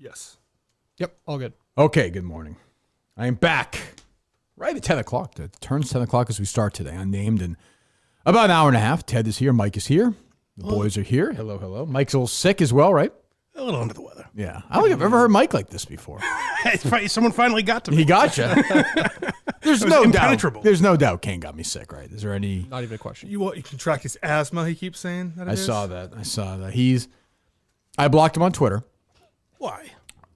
Yes. Yep, all good. Okay, good morning. I am back right at 10 o'clock. It turns 10 o'clock as we start today. Unnamed in about an hour and a half. Ted is here. Mike is here. The boys are here. Hello, hello. Mike's a little sick as well, right? A little under the weather. Yeah. I don't think I've ever heard Mike like this before. Someone finally got to me. He got you. There's no impenetrable. doubt. There's no doubt Kane got me sick, right? Is there any... Not even a question. You can track his asthma, he keeps saying that it I is? saw that. I blocked him on Twitter. Why?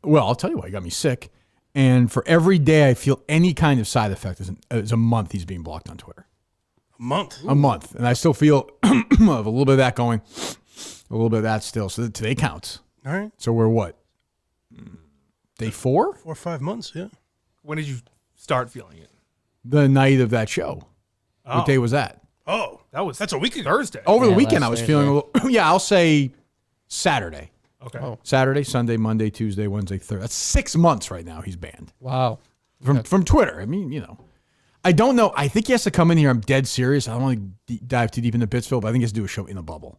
Well, I'll tell you why. He got me sick. And for every day I feel any kind of side effect is a month he's being blocked on Twitter. A month? A month. And I still feel of a little bit of that going, a little bit of that still. So today counts. All right. So we're what? Day 4? 4 or 5 months, yeah. When did you start feeling it? The night of that show. Oh. What day was that? Oh, that's a week ago. Thursday. Over the Yeah, weekend, last I was Thursday. feeling a little, yeah, I'll say Saturday. Okay. Oh. Saturday, Sunday, Monday, Tuesday, Wednesday, Thursday. That's 6 months right now he's banned Wow. from Twitter. I mean, you know. I don't know. I think he has to come in here. I'm dead serious. I don't want to dive too deep into Pittsfield, but I think he has to do a show in a bubble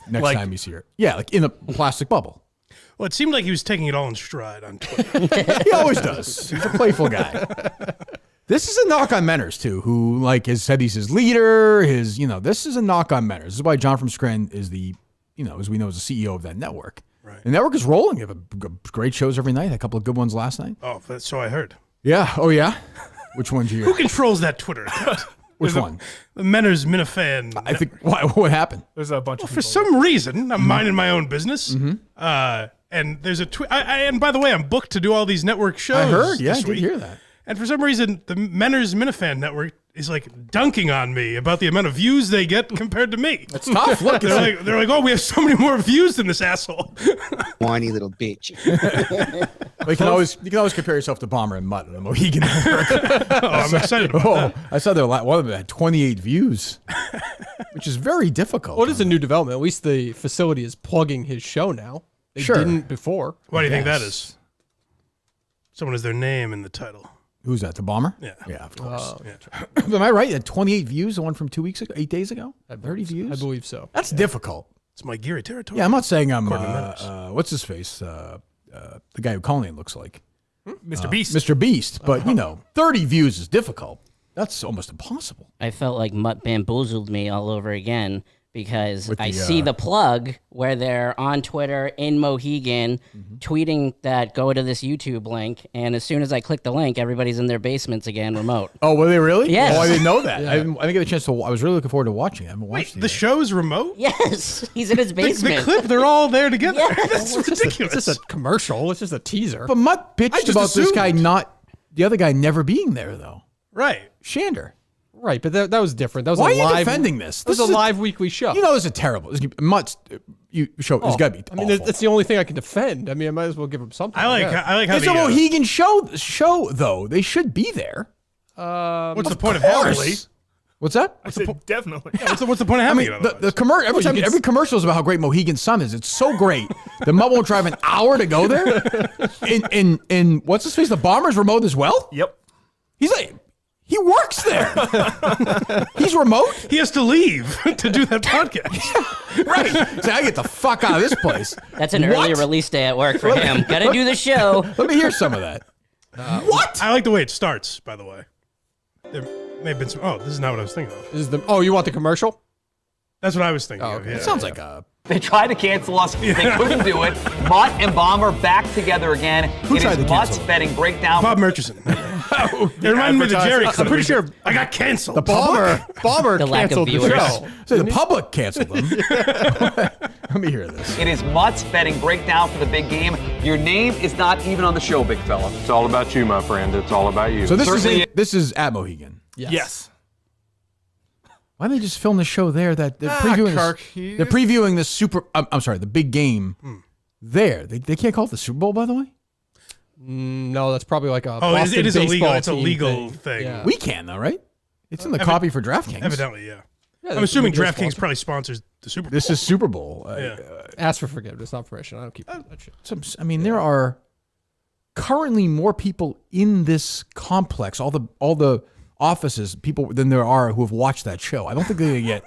next time he's here. Yeah, like in a plastic bubble. Well, it seemed like he was taking it all in stride on Twitter. He always does. He's a playful guy. This is a knock on Menners, too, who has said he's his leader. This is a knock on Menners. This is why John from Scranton is as we know, is the CEO of that network. Right. The network is rolling. You have great shows every night. A couple of good ones last night. Oh, so I heard. Yeah. Oh, yeah. Which one's you? Who controls that Twitter account? Which one? The Menner's Minifan. I think. What happened? There's a bunch of For people. some reason, I'm minding my own business. And there's a tweet. And by the way, I'm booked to do all these network shows. I heard. Yeah, I this did week. hear that. And for some reason, the Menner's Minifan network is like dunking on me about the amount of views they get compared to me. It's tough. Look, They're like, oh, we have so many more views than this asshole. Whiny little bitch. you can always compare yourself to Bomber and Mutton, the Mohegan. I'm excited about that. I saw one of them had 28 views, which is very difficult. What is a new development? At least the facility is plugging his show now. They Sure. didn't before. Why do you think that Yes. is? Someone has their name in the title. Who's that? The Bomber? Yeah. Yeah, of course. Yeah. Am I right? He had 28 views, the one from 2 weeks ago, 8 days ago? 30 views? I believe so. That's difficult. It's my Geary territory. Yeah, I'm not saying I'm, According to Menners. what's his face? The guy who Kanye looks like. Mr. Beast. Mr. Beast. But, 30 views is difficult. That's almost impossible. I felt like Mutt bamboozled me all over again because With I the, see the plug where they're on Twitter in Mohegan tweeting that go to this YouTube link, and as soon as I click the link, everybody's in their basements again remote. Oh, were they really? Yes. Oh, I didn't know that. I didn't get a chance to. I was really looking forward to watching it. I haven't watched it The yet. show's remote? Yes, he's in his The basement. clip, they're all there together. Yes. That's ridiculous. It's just a commercial. It's just a teaser. But Mutt I bitched just about this guy assumed. the other guy never being there, though. Right. Shander. Right, but that was different. That was Why a are you live, defending this? That was This a is a- live weekly show. You know, this is terrible. Mutt's show is got to be I mean, awful. that's the only thing I can defend. I mean, I might as well give him something. I like guess. how It's the, a Mohegan show, though. They should be there. what's the point of Of having course. it? What's that? I said definitely. What's the point of I having mean, it? the otherwise? commercial every commercial is about how great Mohegan's Sun is. It's so great. The Mutt won't drive an hour to go there. In what's his face? The Bombers remote as well. Yep. He's like, he works there. He's remote, He has to leave to do that podcast. right? So I get the fuck out of this place. That's an What? early release day at work for him. Gotta do the show. Let me hear some of that. What? I like the way it starts, by the way. There may have been some. Oh, this is not what I was thinking of. This is the. Oh, you want the commercial? That's what I was thinking of. okay. Yeah. It sounds like a. They tried to cancel us. They couldn't do it. Mutt and Bomber back together again. It tried is to cancel Mutt's them? betting breakdown. Bob Murchison. It reminded me of the Jerry clip. I'm pretty sure I got canceled. Bomber The lack of canceled the viewers. show. So the public canceled them. Let me hear this. It is Mutt's betting breakdown for the big game. Your name is not even on the show, big fella. It's all about you, my friend. It's all about you. So Certainly- this is at Mohegan. Yes. Why don't they just film the show there? That they're previewing. Kirk, They're previewing the super. I'm sorry, the big game. There, they can't call it the Super Bowl, by the way. No, that's probably like a. Oh, Boston it is illegal. baseball It's a team legal thing. Yeah. We can though, right? It's in the copy for DraftKings. Evidently, yeah. Yeah, I'm assuming they're DraftKings sponsored. probably sponsors the Super Bowl. This is Super Bowl. Ask for forgiveness, not permission. I don't keep that shit. I mean, there are currently more people in this complex, all the offices, people than there are who have watched that show. I don't think they're gonna get.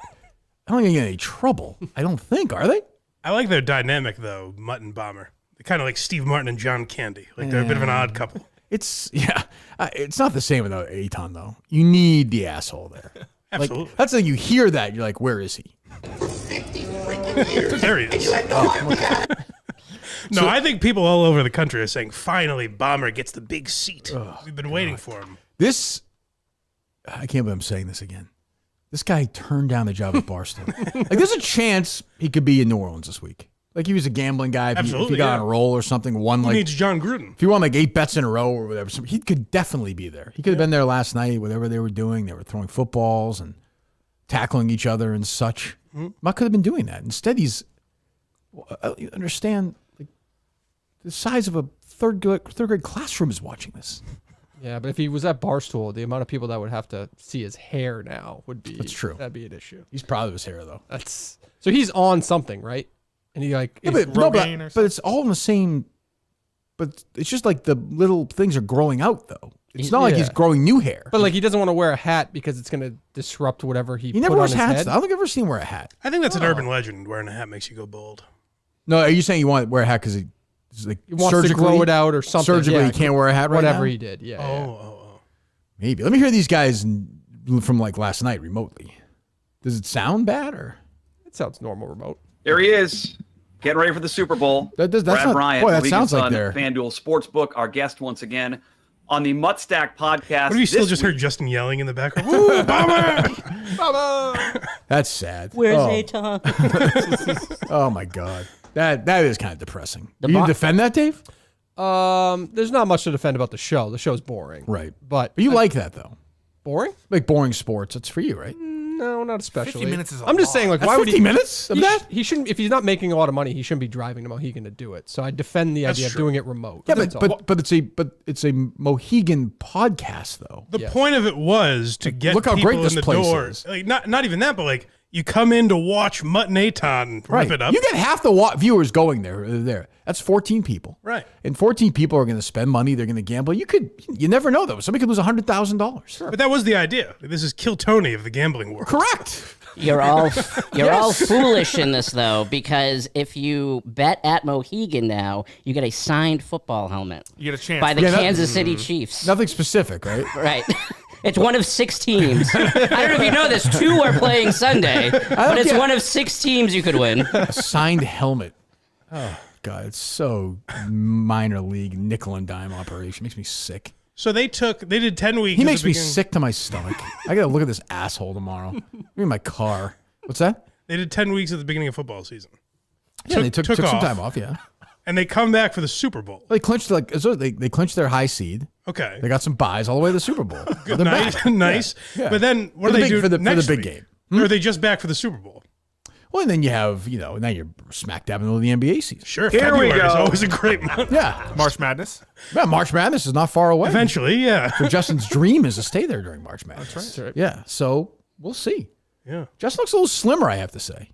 I don't think they're gonna get any trouble. I don't think, are they? I like their dynamic though, Mutton Bomber. kind of like Steve Martin and John Candy. Like they're a bit of an odd couple. It's not the same without Aton though. You need the asshole there. Absolutely. Like, that's like you hear that you're like, where is he? There he is. No, I think people all over the country are saying, finally, Bomber gets the big seat. We've been waiting for him. I can't believe I'm saying this again. This guy turned down the job at Barstool. Like, there's a chance he could be in New Orleans this week. Like, he was a gambling guy. If he got on a roll or something, Who needs John Gruden? If he won like 8 bets in a row or whatever, he could definitely be there. He could have been there last night, whatever they were doing. They were throwing footballs and tackling each other and such. Mutt could have been doing that. Instead, you understand, like, the size of a third grade classroom is watching this. Yeah, but if he was at Barstool, the amount of people that would have to see his hair now would be... That's true. That'd be an issue. He's proud of his hair, though. So he's on something, right? And he like... Yeah, but it's all in the same... But it's just like the little things are growing out, though. It's not like he's growing new hair. But like he doesn't want to wear a hat because it's going to disrupt whatever he never put wears on his hats. head. I don't think I've ever seen him wear a hat. I think that's an urban legend. Wearing a hat makes you go bald. No, are you saying you want to wear a hat because he wants to grow it out or something? Surgically, he can't wear a hat right now? Whatever he did, Maybe. Let me hear these guys from like last night remotely. Does it sound bad or? It sounds normal remote. There he is, getting ready for the Super Bowl. That's Brad not, Bryant, boy, that Weekend sounds like Sun, they're... FanDuel Sportsbook, our guest once again on the Mutt Stack podcast. What if you still just heard Justin yelling in the background? Woo, Bomber! Bomber! That's sad. Where's Aton? Oh my God. That is kind of depressing. You defend that, Dave? There's not much to defend about the show. The show's boring. Right. But you like that though. Boring? Like boring sports. It's for you, right? No, not especially. 50 minutes is a I'm just lot. saying, like, That's why would 50 minutes of that? He shouldn't. If he's not making a lot of money, he shouldn't be driving to Mohegan to do it. So I defend the idea of doing it remote. Yeah, That's all. but it's a Mohegan podcast though. The point of it was to get look how people great this in the place door. is. Like not even that, but like you come in to watch Mutton Aton rip it up. You get half the viewers going there. That's 14 people. Right. And 14 people are going to spend money. They're going to gamble. You never know though. Somebody could lose $100,000. But that was the idea. This is Kill Tony of the gambling world. Correct. You're all foolish in this though, because if you bet at Mohegan now, you get a signed football helmet You get a chance. by the Kansas City Chiefs. Nothing specific, right? Right. It's one of 6 teams. I don't know if you know this. 2 are playing Sunday, but it's one of 6 teams you could win. A signed helmet. Oh God, it's so minor league nickel and dime operation. Makes me sick. So they did 10 weeks. He makes me sick to my stomach. I got to look at this asshole tomorrow. I'm in my car. What's that? They did 10 weeks at the beginning of football season. Yeah, they took some time off. Yeah, and they come back for the Super Bowl. they clinched they clinched their high seed. Okay, they got some buys all the way to the Super Bowl. Good, nice. Yeah. But then what do they do for the next big week? game? Or are they just back for the Super Bowl? Well, and then you have now you're smack dab in the middle of the NBA season. Sure, Here we February is go. always a great month. Yeah, March Madness. yeah. March Madness is not far away. Eventually, yeah. So Justin's dream is to stay there during March Madness. That's right. Yeah, so we'll see. Yeah. Justin looks a little slimmer, I have to say.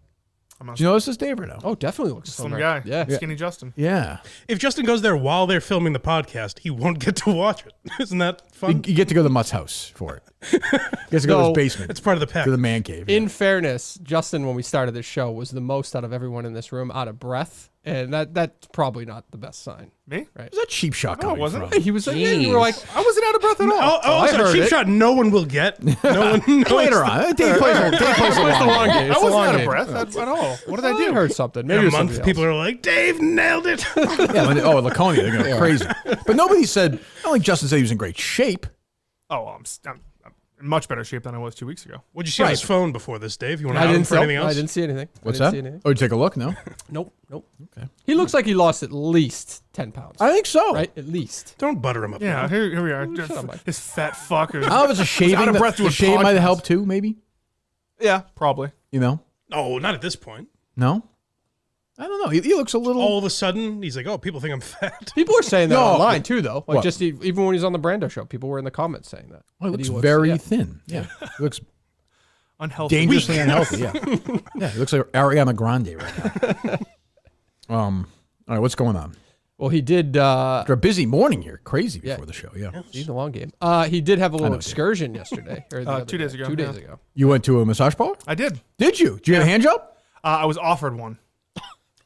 Do you notice this, Dave, or no? Oh, definitely looks Slim slimmer. guy. Yeah. Skinny Justin. Yeah. If Justin goes there while they're filming the podcast, he won't get to watch it. Isn't that fun? You get to go to the Mutt's house for it. You get to go to his basement. It's part of the pack. To the man cave. In fairness, Justin, when we started this show, was the most out of everyone in this room out of breath, and that's probably not the best sign. Me? Right? Where's that cheap shot No, coming it wasn't. from? He was like, yeah, you were like, I wasn't out of breath at all. Oh, so heard cheap it. shot no one will get. No one knows. Later on. Dave plays the long game. It's I a wasn't long out of game. breath at all. What did I I do? heard something. In Maybe a it was month, something people else. are like, Dave nailed it. Yeah, Laconia, they're going crazy. But nobody said, I don't think Justin said he was in great shape. Oh, I'm in much better shape than I was 2 weeks ago. What'd you see on his phone before this, Dave? You want to I out him didn't for see anything else? I didn't see anything. What's I that? didn't see anything. Oh, you take a look? No? Nope. Okay. He looks like he lost at least 10 pounds. I think so. Right? At least. Don't butter him up. Yeah, now. here we are. Shut up, Mike. This fat fucker. I don't know if it's a shaving. out of breath The doing shave might have podcasts. helped too, maybe. Yeah, probably. You know? No, not at this point. No? I don't know. He looks a little. All of a sudden, he's like, oh, people think I'm fat. People are saying that No. online too, though. Like What? just even when he's on the Brando show, people were in the comments saying that. Oh, he That looks very yeah. thin. Yeah. He looks Unhealthy. dangerously unhealthy. Yeah. Yeah. He looks like Ariana Grande right now. All right. What's going on? Well, he did. After a busy morning here. Crazy Yeah. before the show. Yeah. See the long game. He did have a little know, excursion yesterday. Or the other 2 days day. ago, 2 days yeah. ago. You went to a massage parlor? I did. Did you? Did you get a hand job? I was offered one.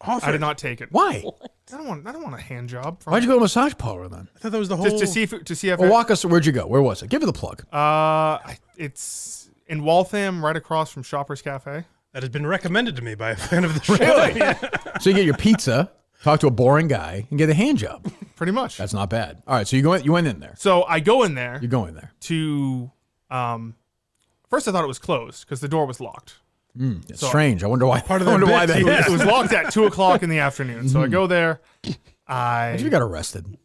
offer? I did not take it. Why? I don't want a hand job. Why'd you go to a massage parlor then? I thought that was the whole. to see if Well, walk us. Where'd you go? Where was it? Give it the plug. it's in Waltham, right across from Shoppers Cafe. That has been recommended to me by a fan of the show. Really? So you get your pizza, talk to a boring guy, and get a hand job. Pretty much. That's not bad. All right, so you went in there. So I go in there. You go in there. To first I thought it was closed because the door was locked. It's strange. I wonder why. Part of I wonder their why bit, that yeah. is. It was locked at 2:00 in the afternoon. So I go there. You got arrested.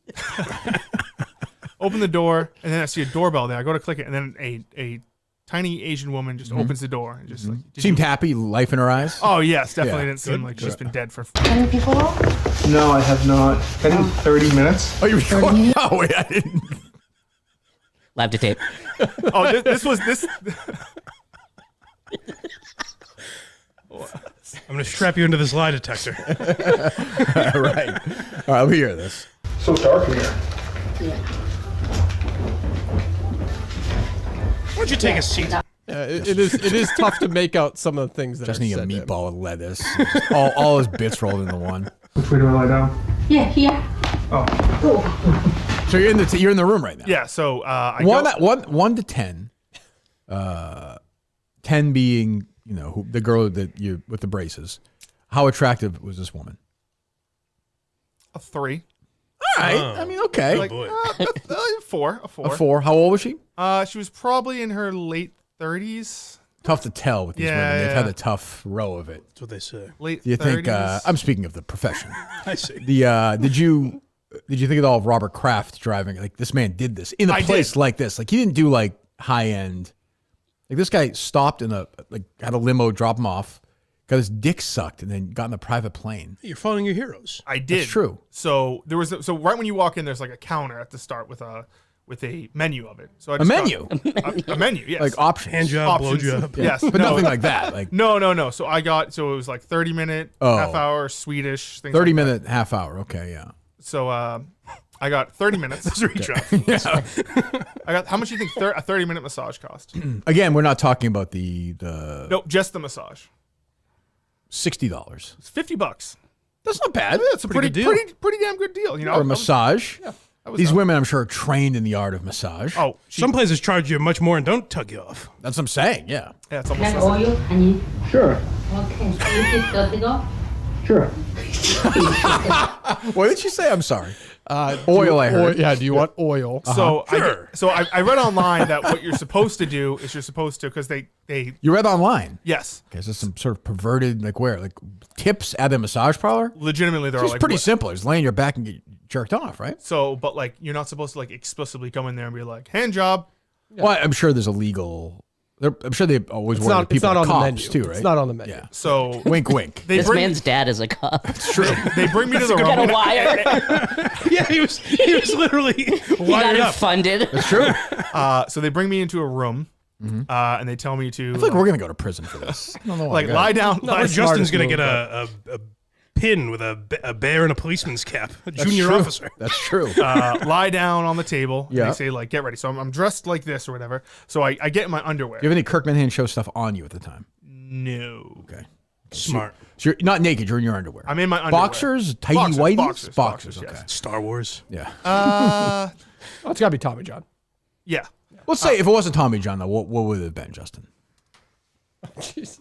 Open the door, and then I see a doorbell there. I go to click it, and then a tiny Asian woman just opens the door and just like Seemed happy, life in her eyes. Oh yes, definitely Yeah. didn't seem like she's been dead for. Any people? No, I have not. I think 30 minutes. Oh, you recording? Oh, wait, I didn't. Live to tape. Oh, this was this. I'm going to strap you into this lie detector. All right. All right, let me hear this. So dark in here. Why don't you take a seat? It is tough to make out some of the things that Just are need a said there. meatball with lettuce. all his bits rolled into one. Which way do I lie down? Yeah, here. So you're in the room right now. Yeah. So I One to 10. 10 being the girl that you with the braces. How attractive was this woman? a 3. All right. I mean, okay. Like boy. a 4. A 4. A 4. How old was she? She was probably in her late 30s. Tough to tell with these Yeah, women. They've yeah. had a tough row of it. That's what they say. Late. Do you 30s. think? I'm speaking of the profession. I see. Did you think at all of Robert Kraft driving? Like this man did this in a I place did. like this. Like he didn't do like high end. Like this guy stopped in had a limo drop him off, got his dick sucked, and then got in a private plane. You're following your heroes. I did. That's true. So there was right when you walk in, there's like a counter at the start with a menu of it. So I A just menu, got a menu, yes. like options, Hand job, blow Options. job. Yes, but nothing like that. Like No. So it was like 30-minute, half hour, Swedish things. 30-minute, half hour. Okay, yeah. So I got 30 minutes. Those are each I got how much do you think a 30-minute massage cost? Again, we're not talking about the Nope, just the massage. $60. It's $50. That's not bad. That's a pretty damn good deal. You know, Or a massage. I was These up. women, I'm sure, are trained in the art of massage. Oh, Some places charge you much more and don't tug you off. That's what I'm saying. Yeah. yeah, it's almost. Can oil? Honey? Sure. Okay. Is it $30? Sure. What did she say? I'm sorry. Oil, I heard. Yeah, do you want oil? So Sure. I read online that what you're supposed to do is because they You read online. yes, Okay, is this some sort of perverted, like tips at a massage parlor? legitimately they're It's like pretty what- simple. Just laying your back and get jerked off, right? So, but like you're not supposed to like explicitly come in there and be like hand job. Well, I'm sure there's a legal. I'm sure they always It's work not, with people it's not like on the cops menu. too, right? It's not on the menu. Yeah. So Wink, wink. they This bring man's dad is a cop. they bring me to the Got a room. wire. Yeah, he was literally He got wired it up. funded. True. So they bring me into a room, and they tell me to I feel like we're gonna go to prison for this. I don't know why. like lie down. Or Justin's going to get a pin with a bear and a policeman's cap, a junior officer. That's true. lie down on the table. Yeah. And they say like get ready. So I'm dressed like this or whatever. So I get in my underwear. Do you have any Kirk Minhan show stuff on you at the time? No. Okay. Smart. So you're not naked. You're in your underwear. I'm in my underwear. Boxers, tighty whities, Boxers, Okay. yes. Star Wars. Yeah. Oh, it's got to be Tommy John. Yeah. Let's say if it wasn't Tommy John, though, what would it have been, Justin? Jesus.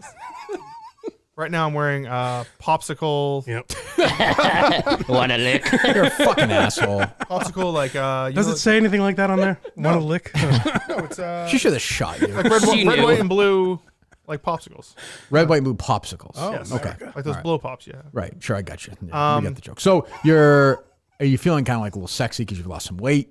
Right now I'm wearing popsicle. Yep. Want a lick? You're a fucking asshole. Popsicle like Does it say anything like that on there? Want a lick? No, it's She should have shot you. like red, She red knew. white, and blue, like popsicles. Red, white, and blue popsicles. Oh, Yes. okay. Like those blow pops. Yeah. Right. Sure, I got you. Yeah, we got the joke. So are you feeling kind of like a little sexy because you've lost some weight?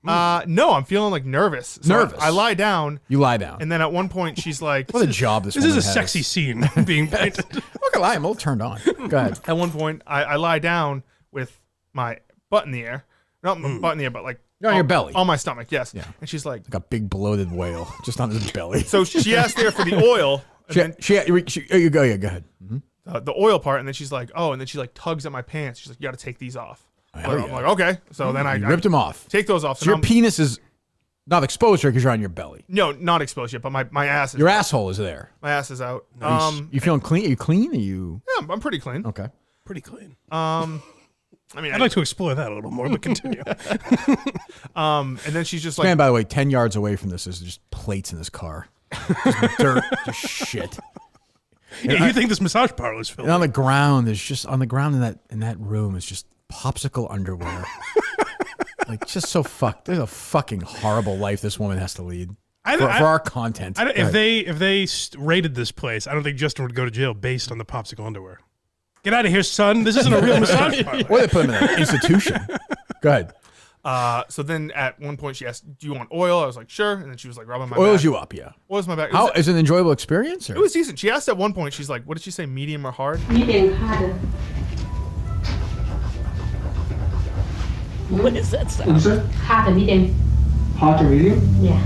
No, I'm feeling like nervous. So Nervous. I lie down, You lie down. and then at one point she's like, What a job this This is woman a has. sexy scene being painted. I'm not gonna lie, I'm a little turned on. Go ahead. at one point I lie down with my butt in the air, not my butt in the air, but like On your belly. on my stomach. Yes. Yeah. And she's like, Like a big bloated whale just on his belly. so she asked there for the oil, and then You go. Yeah, go ahead. the oil part, and then she's like, oh, and then she like tugs at my pants. She's like, you got to take these off. Hell I'm yeah. like, okay. So then I You ripped him off. take those off. So your penis is not exposed here because you're on your belly. No, not exposed yet, but my ass is Your asshole is there. my ass is out. You feeling clean? Are you clean? Are you Yeah, I'm pretty clean. okay? Pretty clean. I mean, I'd like to explore that a little more, but continue. and then she's just like, Man, by the way, 10 yards away from this is just plates in his car. Just dirt, just shit. Yeah, you think this massage parlor is filled? And on the ground, in that room is just popsicle underwear. Like, just so fucked. There's a fucking horrible life this woman has to lead for our content. If they raided this place, I don't think Justin would go to jail based on the popsicle underwear. Get out of here, son. This isn't a real massage parlor. Or they put him in an institution. Go ahead. So then at one point she asked, "Do you want oil?" I was like, "Sure." And then she was like, rubbing my Oils back. you up, yeah. Oils my back. How is it an enjoyable experience? Or? It was decent. She asked at one point, she's like, "What did she say? Medium or hard?" Medium harder. What is that sound? Hard or medium? Hot or medium? Yeah.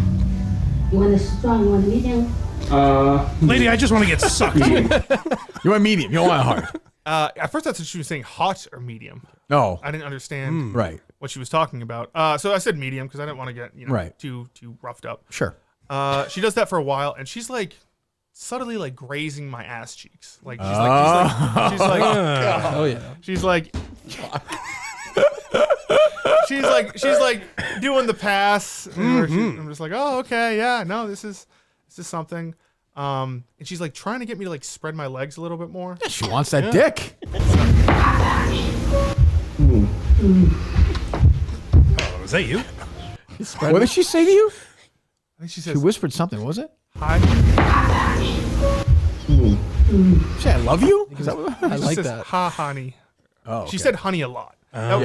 You want the strong, you want the medium? Lady, I just want to get sucked. You want medium. You don't want hard. At first I thought she was saying hot or medium. No. I didn't understand Right. what she was talking about. So I said medium because I didn't want to get Right. too roughed up. Sure. She does that for a while, and she's like subtly like grazing my ass cheeks. Like she's Oh yeah. she's like she's like doing the pass. And I'm just like, oh, okay, yeah, no, this is something. And she's like trying to get me to like spread my legs a little bit more. Yeah, she wants that dick. Oh, is that you? What did she say to you? I think she She says, whispered something. What was it? hi. She said, I love you? Is that what I She like says, that. ha, honey. Oh, She said honey a lot. That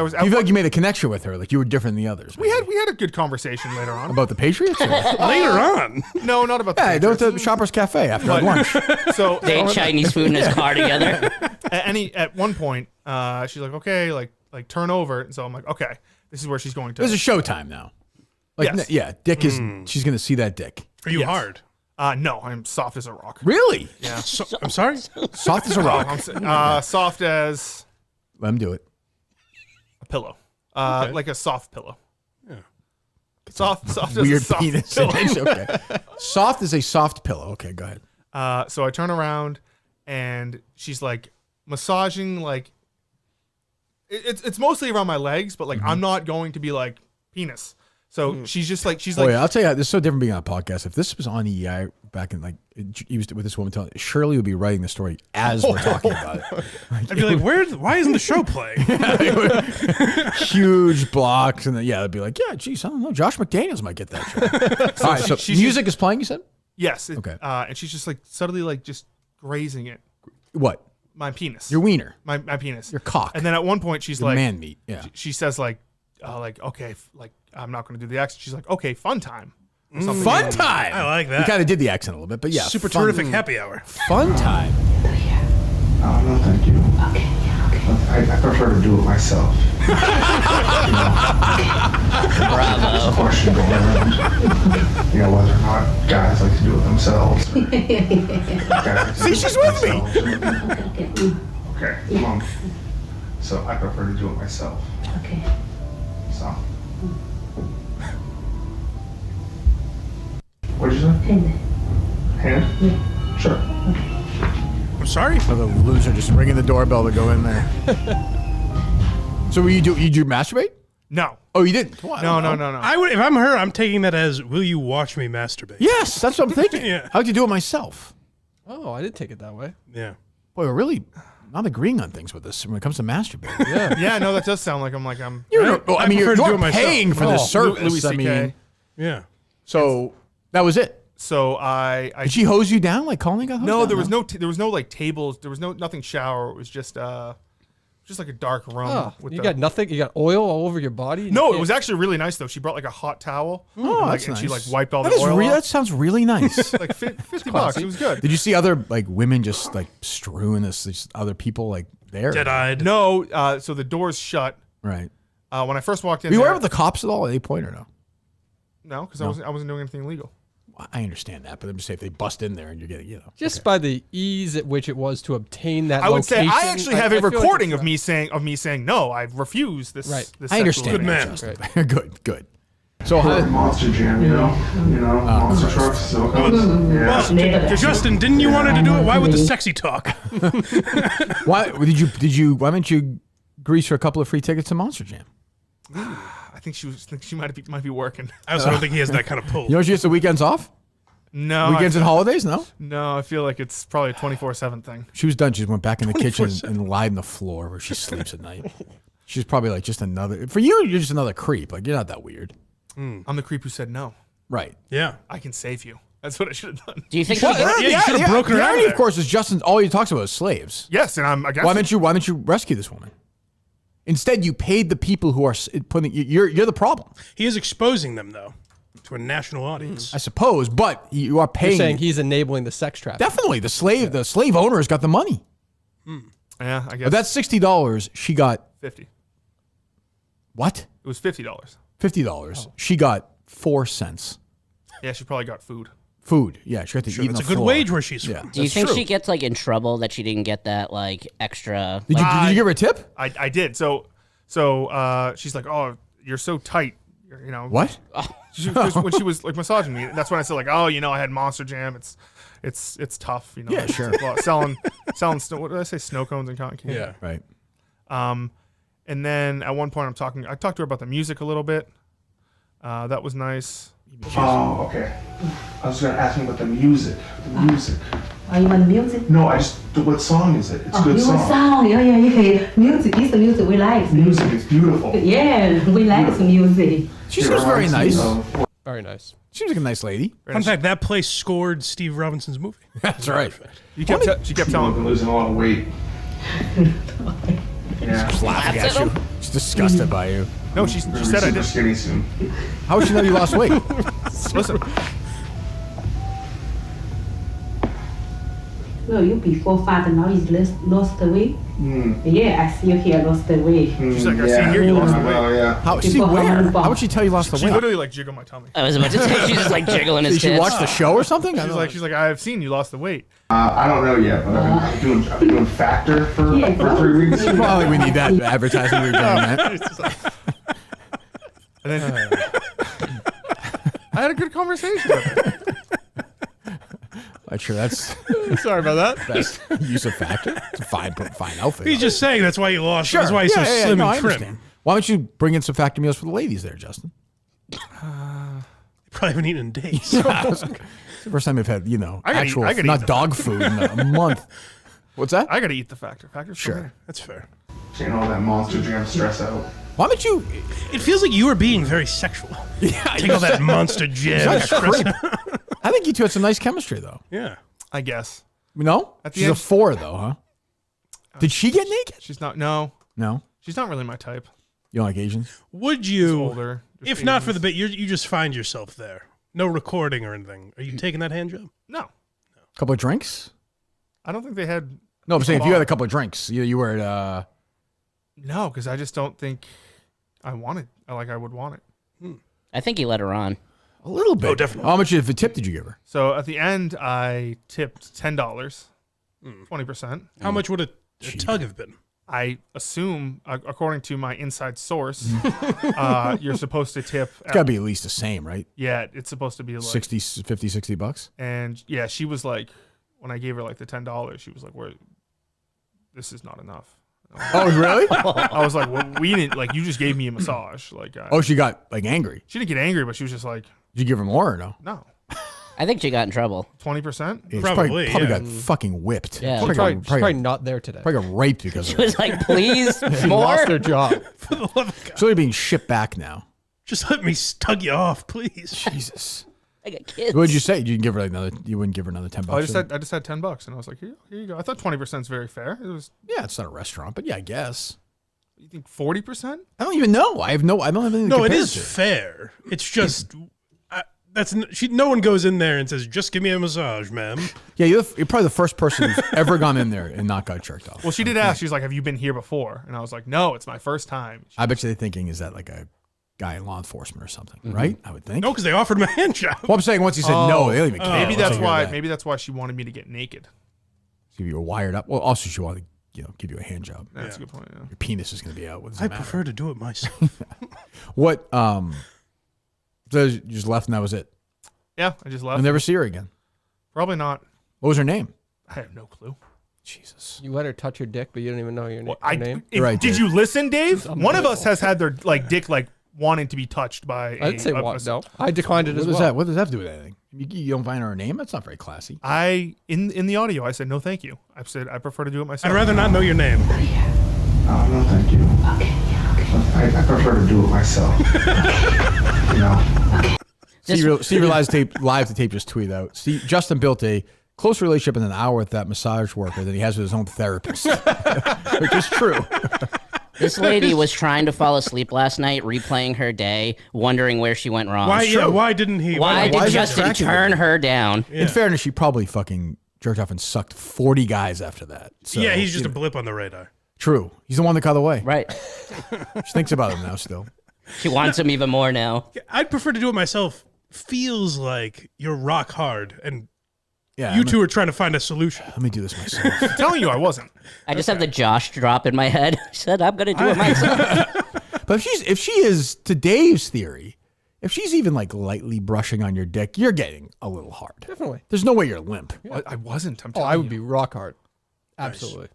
was You feel like you made a connection with her, like you were different than the others. we had a good conversation later on. About the Patriots? Or? Later on. No, not about the Yeah, go to Patriots. the Shoppers Cafe after But- lunch. So They ate Chinese food in his car together. at one point, she's like, okay, like turn over. And so I'm like, okay, this is where she's going to. This is showtime now. Like, Yes. yeah, dick is, she's going to see that dick. Are you Yes. hard? No, I'm soft as a rock. Really? Yeah. I'm sorry? Soft as a rock. Soft as Let him do it. a pillow. Like a soft pillow. Yeah. Soft as a Weird soft penis pillow. image. Okay. Soft is a soft pillow. Okay, go ahead. So I turn around and she's like massaging like it's mostly around my legs, but like I'm not going to be like penis. So she's just like Oh yeah, I'll tell you, this is so different being on a podcast. If this was on EI back in like, he was with this woman telling, Shirley would be writing the story as we're talking about it. I'd be like, why isn't the show playing? Huge blocks, and then, yeah, it'd be like, yeah, geez, I don't know, Josh McDaniels might get that show. All right, so she's music is playing, you said? yes. Okay. And she's just like subtly like just grazing it. What? My penis. Your wiener. my penis. Your cock. And then at one point she's Your like man meat. Yeah. she says like okay, like I'm not going to do the accent. She's like, okay, fun time. Or something. Fun time. I like You that. kind of did the accent a little bit, but yeah. Super fun, terrific happy hour. Fun time. Oh, no, thank you. I prefer to do it myself. Bravo. Of course, you go around, whether or not guys like to do it themselves. See, she's with me. Okay, Mom. So I prefer to do it myself. Okay. So. What did you say? Hand? Yeah. Sure. I'm sorry? Oh, the loser just ringing the doorbell to go in there. So you do masturbate? No. Oh, you didn't? Well, I No, don't no, know. no, no. I would, if I'm her, I'm taking that as, will you watch me masturbate? Yes, that's what I'm thinking. Yeah. How'd you do it myself? Oh, I didn't take it that way. Yeah. Boy, we're really not agreeing on things with this when it comes to masturbating. Yeah. Yeah, no, that does sound like I'm You're, well, I mean, prefer you're, to do you're it myself. paying for Oh, this service. Louis I CK. mean, Yeah. so that was it. So I Did she hose you down like Colleen got hosed no, down? there was no like tables, there was nothing shower. It was just like a dark room. Oh, with you the, got nothing? You got oil all over your body? No, You it was can't- actually really nice though. She brought like a hot towel. Oh, and, that's and nice. she like wiped all That the is oil that off. sounds really nice. Like $50. It was good. Did you see other like women just like strewing these other people like there? Dead-eyed. No, so the door's shut. Right. When I first walked in, Were you there, aware of the cops at all at any point or no? no, because I wasn't doing anything illegal. I understand that, but I'm just saying if they bust in there and you're getting, Just by the ease at which it was to obtain that I would say location, I actually have I a feel like recording it's of me saying no. I refuse this. Right. this I sexual understand. Good man. Justin. Good. So For Monster Jam, you know, monster trucks, snow cones. Yeah. Well, Justin, didn't you want her to do it? Why with the sexy talk? why didn't you grease her a couple of free tickets to Monster Jam? I think she might be working. I also don't think he has that kind of pull. You know she gets the weekends off? No. Weekends and holidays? No? No, I feel like it's probably a 24/7 thing. She was done. She went back in the kitchen and lied on the floor where she sleeps at night. She's probably like just another, for you, you're just another creep. Like, you're not that weird. I'm the creep who said no. Right. Yeah. I can save you. That's what I should have done. Do you think you should have broken her The out irony, of of course, is Justin, all he talks about is slaves. Yes, and I guess. Why didn't you rescue this woman? Instead, you paid the people who are putting, you're the problem. He is exposing them, though, to a national audience. I suppose, but you are paying. You're saying he's enabling the sex trafficking. Definitely. The slave owner has got the money. Yeah, I guess. But that's $60. She got 50. what? It was $50. $50. She got 4 cents. Yeah, she probably got food. Food. Yeah, she got to eat on It's the a good floor. wage where she's from. Do you think she gets like in trouble that she didn't get that like extra? Did you give her a tip? I did. So she's like, "Oh, you're so tight." You know What? when she was like massaging me, that's when I said like, "Oh, I had Monster Jam. It's tough." You know. Yeah, sure. Well, selling snow. What did I say? Snow cones and cotton candy. Yeah. Right. And then at one point, I talked to her about the music a little bit. That was nice. Oh, okay. I was going to ask him about the music. Oh, you want music? No, what song is it? It's a good you want song. song? Yeah. Music is the music we like. Music is beautiful. Yeah, we like the music. She seems very nice. Very nice. Seems like a nice lady. Fun fact, that place scored Steve Robinson's movie. That's right. She She kept I've telling been losing a lot of weight. Yeah. She's laughing at you. She's disgusted by you. No, she said I did. Skinny soon. How would she know you lost weight? Listen, No, you before father, now he's lost the weight. Yeah, I see you here lost the weight. she's like, I see here you lost the weight. Oh, yeah. How? See Before where? how How would she tell you lost the She weight? literally like jiggled my tummy. I was about to say she's just like jiggling his Did she tits. watch the show or something? She's like, I've seen you lost the weight. I don't know yet, but I've been doing Factor for 3 weeks. Probably we need that advertising. We're doing that. And then I had a good conversation with her. I'm sure that's Sorry about that. best use of Factor. It's a fine outfit. He's just saying that's why you lost. That's why he's so slim No, I and understand. trim. Why don't you bring in some Factor meals for the ladies there, Justin? Probably haven't eaten in days. It's the first time we've had, I gotta actual, eat not the dog food in a month. What's that? I gotta eat the Factor. Factor's for me. That's fair. Getting all that Monster Jam stress out. Why don't you? It feels like you are being very sexual. Yeah, Take all that Monster Jam. Like a creep. I think you two had some nice chemistry, though. Yeah. I guess. No? At the She's end- a 4, though, huh? Did she get naked? She's not. No, No. she's not really my type. You don't like Asians? Would She's you, older. just if not for Asians. the bit, you just find yourself there. No recording or anything. Are you taking that hand job? No, Couple of drinks? I don't think they had. No, I'm saying if you had a couple of drinks, you were at, No, because I just don't think I wanted. I would want it. I think he let her on. a little bit. Oh, definitely. How much of a tip did you give her? So at the end, I tipped $10, 20%. How much would a tug have been? I assume, according to my inside source, you're supposed to tip. It's got to be at least the same, right? Yeah, it's supposed to be like 60, 50, 60 bucks? And yeah, she was like, when I gave her like the $10, she was like, "Where? This is not enough." Oh, really? I was like, "Well, we didn't like. You just gave me a massage. Like, Oh, she got, like, angry. she didn't get angry, but she was just like, Did you give her more or no? no, I think she got in trouble. 20%. Yeah, she Probably, probably yeah. got fucking whipped. Yeah. Probably, Probably, got, she's probably not there today. probably got raped because She of it. was like, please, She more. lost her job. For the love of God. She's literally being shipped back now. Just let me tug you off, please. Jesus. I got kids. What did you say? You didn't give her another. You wouldn't give her another $10. I just had $10, and I was like, here you go. I thought 20% is very fair. It was. Yeah, it's not a restaurant, but yeah, I guess. You think 40%? I don't even know. I don't have anything to No, it compare is to. fair. It's just no one goes in there and says, "Just give me a massage, ma'am." Yeah, you're probably the first person who's ever gone in there and not got jerked off. Well, she did ask. She's like, "Have you been here before?" And I was like, "No, it's my first time." I bet you they're thinking, is that like a guy in law enforcement or something, right? I would think. No, because they offered him a hand job. Well, I'm saying once he said no, they don't even care. Maybe Once that's they hear why. that. Maybe that's why she wanted me to get naked. So you were wired up. Well, also she wanted to, give you a hand job. That's a good point. Yeah. Your penis is going to be out. What does I it matter? prefer to do it myself. What So you just left and that was it. Yeah, I just left. I'll never see her again. Probably not. What was her name? I have no clue. Jesus. You let her touch your dick, but you don't even know your, Well, her name. Right, did Dave. you listen, Dave? One of us has had their dick wanting to be touched by. I'd say what? No, I declined it as well. What does that have to do with anything? You don't find her name? That's not very classy. In the audio, I said no, thank you. I said I prefer to do it myself. I'd rather not know your name. No, thank you. I prefer to do it myself. You know. Steve realized live to tape just tweet out. Justin built a closer relationship in an hour with that massage worker than he has with his own therapist, which is true. This lady was trying to fall asleep last night, replaying her day, wondering where she went wrong. Why didn't he? Why did is that Justin attractive? turn her down? In fairness, she probably fucking jerked off and sucked 40 guys after that. So, yeah, he's just a blip on the radar. True. He's the one that got away. Right. She thinks about him now still. She wants him even more now. I'd prefer to do it myself. Feels like you're rock hard, and Yeah, you two are trying to find a solution. Let me do this myself. I'm telling you, I wasn't. I just have the Josh drop in my head. I said, I'm going to do it myself. But if she is, to Dave's theory, if she's even like lightly brushing on your dick, you're getting a little hard. Definitely. There's no way you're limp. I wasn't. I'm Oh, telling I would you. be rock hard. Absolutely.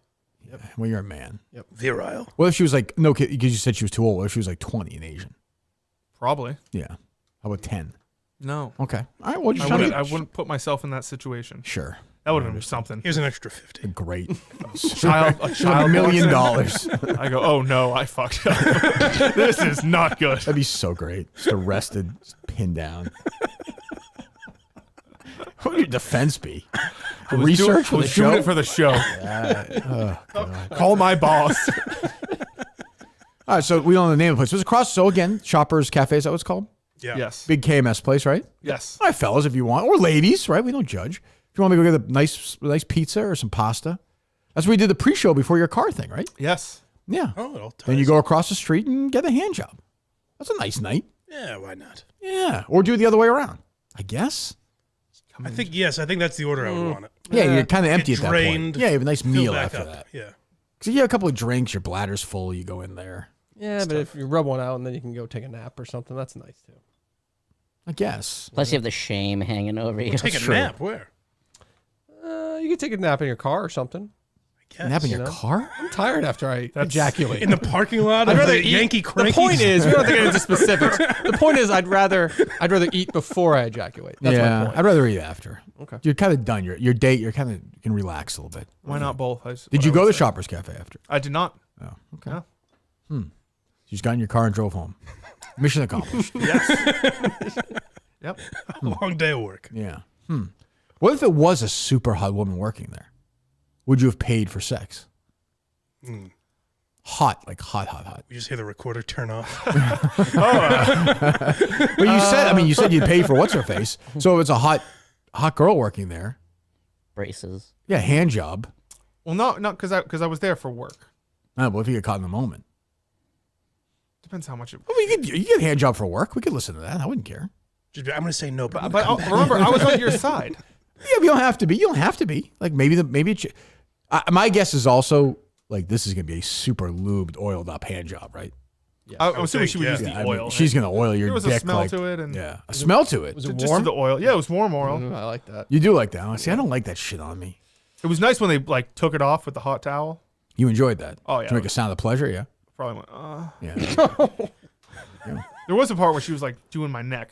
Well, you're a man. Virile. What if she was like, no, because you said she was too old. What if she was like 20 and Asian? Probably. Yeah. How about 10? No. Okay. All right. Well, just I trying to wouldn't, I wouldn't put myself in that situation. Sure. That would have been something. Here's an extra 50. Great. A $1 child million. walks in. I go, oh no, I fucked up. This is not good. That'd be so great. Just arrested, just pinned down. What would your defense be? Research for the doing show? it for the show. Call my boss. All right, so we don't know the name of the place. It was across, so again, Shoppers Cafe, is that what it's called? Yeah. Yes. Big KMS place, right? Yes. All right, fellas, if you want, or ladies, right? We don't judge. If you want me to go get a nice pizza or some pasta. That's what we did the pre-show before your car thing, right? Yes. Yeah. Oh, it all ties. Then you go across the street and get a hand job. That's a nice night. Yeah, why not? Yeah. Or do it the other way around, I guess. I think that's the order I would want it. Yeah, you're kind of empty Get at that drained, point. Yeah, you have a nice fill meal back after up. that. Yeah. So you have a couple of drinks, your bladder's full, you go in there. Yeah, but if you rub one out and then you can go take a nap or something, that's nice too. I guess. Plus, you have the shame hanging over you. Take a true. nap. Where? You could take a nap in your car or something. Nap in your know? car? I'm tired after I ejaculate. In the parking lot? I'd of rather the eat. Yankee The Crankies? point is, we don't have to get into specifics. The point is, I'd rather eat before I ejaculate. That's my point. I'd rather eat after. Okay. You're kind of done. Your date, you can relax a little bit. Why not both? Did you go to the Shoppers Cafe after? I did not. Oh, okay. No. You just got in your car and drove home. Mission accomplished. Yes. Yep. Long day of work. Yeah. What if it was a super hot woman working there? Would you have paid for sex? Hot, like hot. We just hear the recorder turn off. Well, you said you'd pay for what's her face. So if it's a hot girl working there, Braces. yeah, hand job. Well, not because I was there for work. Oh, well, if you get caught in the moment, Depends how much. you get a hand job for work. We could listen to that. I wouldn't care. I'm going to say no, but, But remember, I was on your side. Yeah, but you don't have to be. You don't have to be. Like maybe my guess is also like this is gonna be a super lubed, oiled up hand job, right? I'm assuming she would use I the mean, oil. she's gonna oil your There was dick. a smell like, to it, and yeah, a smell to it. Was it just warm? to the oil. Yeah, it was warm oil. I like that. You do like that? See, I don't like that shit on me. It was nice when they like took it off with the hot towel. You enjoyed that? Oh, yeah. Did you make a sound of pleasure? Yeah. Probably went. Yeah. There was a part where she was like doing my neck.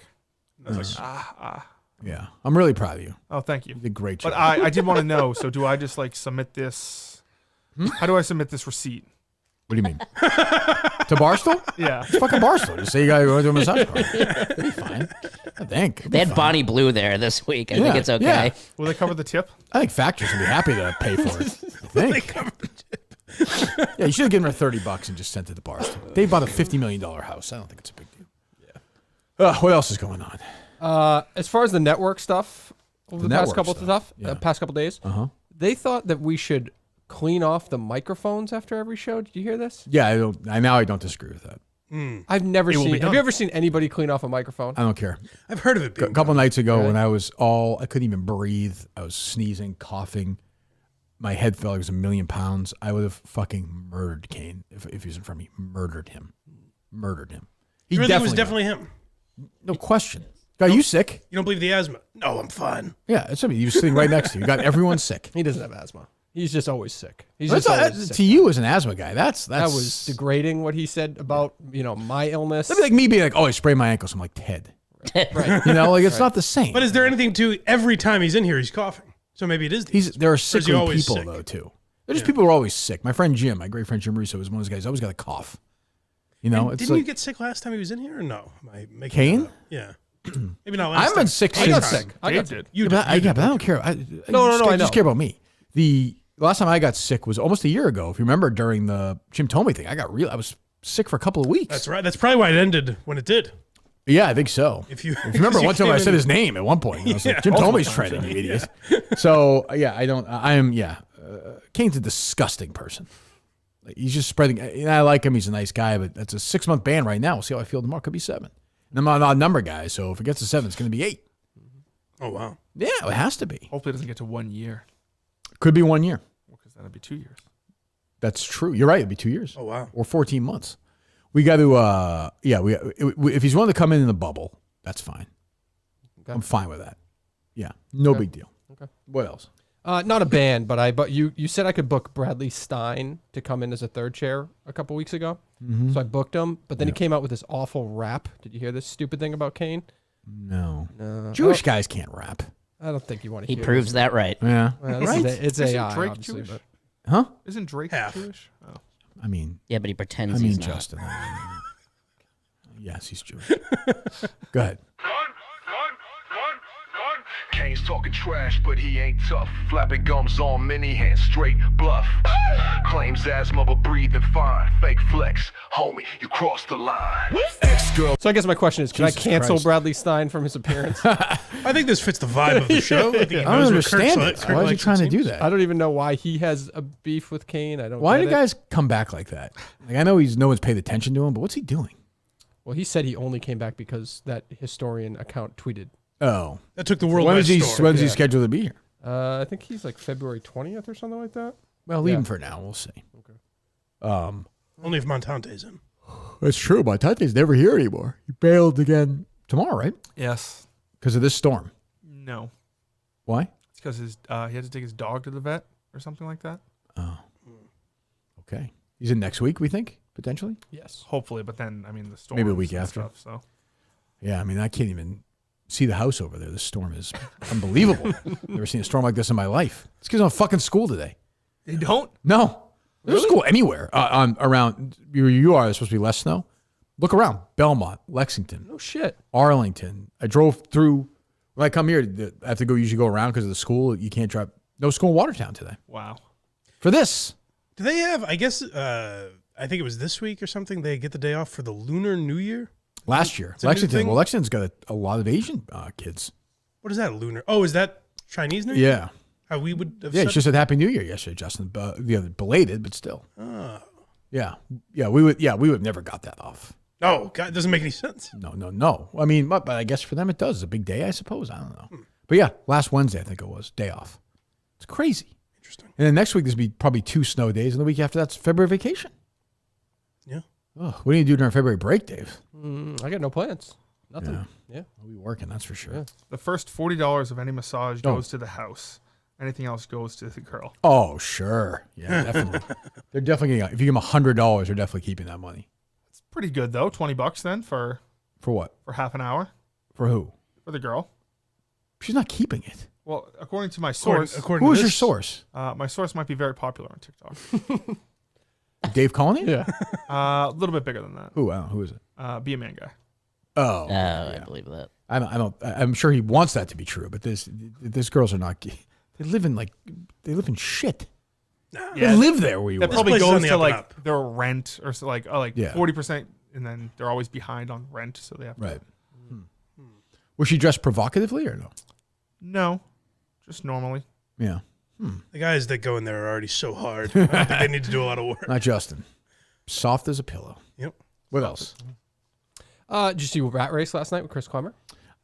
I was like, Yeah. I'm really proud of you. Oh, thank you. You did a great job. But I did want to know. So do I just like submit this? How do I submit this receipt? What do you mean? To Barstool? Yeah. It's fucking Barstool. Just say you gotta go to a massage parlor. It'll be fine. I think. They had Bonnie Blue there this week. I think it's okay. Yeah. Will they cover the tip? I think Factor's gonna be happy to pay for it. I think. Yeah, you should have given her $30 and just sent it to Barstool. They bought a $50 million house. I don't think it's a big deal. Yeah. What else is going on? As far as the network stuff, over the past couple past couple days, they thought that we should clean off the microphones after every show. Did you hear this? Yeah, I don't disagree with that. I've never It will seen. be Have done. you ever seen anybody clean off a microphone? I don't care. I've heard of it being A couple done. nights ago when I couldn't even breathe. I was sneezing, coughing. My head felt like it was 1,000,000 pounds. I would have fucking murdered Kane if he was in front of me. Murdered him. You really think it was definitely him? No question. Are you sick? You don't believe the asthma? No, I'm fine. Yeah, it's something. He was sitting right next to you. You got everyone sick. He doesn't have asthma. He's just always sick. He's Well, just always sick. to you as an asthma guy, that was degrading what he said about, my illness. That'd be like me being like, oh, I sprained my ankles. I'm like, Ted. Right. It's not the same. But is there anything to every time he's in here, he's coughing? So maybe it is. There are sickly always people, sick? though, too. There's just people who are always sick. My friend Jim, my great friend Jim Russo, is one of those guys who always got a cough. Didn't you get sick last time he was in here or no? Am I making Kane? that up? Yeah. Maybe not last time. I've been sick I got since. sick. I got sick. But I don't care. I just care about me. The last time I got sick was almost a year ago. If you remember, during the Jim Tomey thing, I was sick for a couple of weeks. That's right. That's probably why it ended when it did. Yeah, I think so. If you remember, one time I said his name at one point. I was like, Jim Tomey's trending, you idiot. So, Kane's a disgusting person. Like, he's just spreading. I like him. He's a nice guy, but that's a 6-month ban right now. We'll see how I feel tomorrow. Could be 7. And I'm not an odd number guy, so if it gets to 7, it's going to be 8. Oh, wow. Yeah, it has to be. Hopefully it doesn't get to 1 year. Could be 1 year. Because that'd be 2 years. That's true. You're right. It'd be 2 years. Oh, wow. Or 14 months. We got to, if he's willing to come in the bubble, that's fine. Okay. I'm fine with that. Yeah, no big deal. Okay. What else? Not a band, but you said I could book Bradley Stein to come in as a third chair a couple weeks ago. Mm-hmm. So I booked him, but then he came out with this awful rap. Did you hear this stupid thing about Kane? No. Jewish guys can't rap. I don't think you want to He hear proves this. that right. Yeah. Well, right? It's Isn't AI, Drake obviously, Jewish? but Huh? Isn't Drake Jewish? Oh. I mean, Yeah, but he pretends he's not. Justin. Yes, he's Jewish. Go ahead. Kane's talking trash, but he ain't tough. Flapping gums on mini hands, straight bluff. Claims asthma, but breathing fine. Fake flex, homie, you crossed the line. Ex-girl. So I guess my question is, can Jesus I cancel Christ. Bradley Stein from his appearance? I think this fits the vibe of the show. I, think I don't understand it. Why is he trying to do that? I don't even know why he has a beef with Kane. I don't. Why get do it. guys come back like that? Like, I know no one's paid attention to him, but what's he doing? Well, he said he only came back because that historian account tweeted. Oh, that took the world. When is he scheduled to be here? I think he's like February 20th or something like that. Well, leave him for now. We'll see. Okay. Only if Montante's in. That's true. Montante's never here anymore. He bailed again tomorrow, right? Yes. Because of this storm. No. Why? It's because he had to take his dog to the vet or something like that. Oh. Okay. He's in next week, we think, potentially? Yes. Hopefully, but then, I mean, the storm. Maybe a week after. Stuff, so. Yeah, I mean, I can't even see the house over there. This storm is unbelievable. Never seen a storm like this in my life. These kids don't have fucking school today. They don't? No. There's school anywhere around where you are. There's supposed to be less snow. Look around. Belmont, Lexington. No shit. Arlington. I drove through. When I come here, I have to usually go around because of the school. You can't drive. No school in Watertown today. Wow. For this. Do they have, I guess, I think it was this week or something, they get the day off for the Lunar New Year? Last year. It's a new Lexington. thing? Well, Lexington's got a lot of Asian kids. What is that, Lunar? Oh, is that Chinese New Year? Yeah. How we would have Yeah, said it's just said Happy New Year yesterday, Justin. The other belated, but still. Oh. Yeah. Yeah, we would have never got that off. No, God, it doesn't make any sense. No. I mean, but I guess for them it does. It's a big day, I suppose. I don't know. But yeah, last Wednesday, I think it was, day off. It's crazy. Interesting. And then next week, there's be probably 2 snow days, and the week after that's February vacation. Yeah. Oh, what do you do during February break, Dave? I got no plans. Nothing. Yeah. We'll be working, that's for sure. Yeah. The first $40 of any massage goes to the house. Anything else goes to the girl. Oh, sure. Yeah, definitely. They're definitely getting, if you give them $100, they're definitely keeping that money. It's pretty good, though. $20 then for what? For half an hour. For who? For the girl. She's not keeping it. Well, according to my source. Who is your source? My source might be very popular on TikTok. Dave Colony? Yeah. A little bit bigger than that. Who is it? Be a man guy. Oh. I believe that. I'm sure he wants that to be true, but these girls are not. They live in shit. They live there where you that are. probably goes to like up. their rent or so like 40%, and then they're always behind on rent, so they have to. Right. Was she dressed provocatively or no? No, just normally. Yeah. The guys that go in there are already so hard. I don't think they need to do a lot of work. Not Justin. Soft as a pillow. Yep. What else? Did you see Rat Race last night with Chris Clemmer?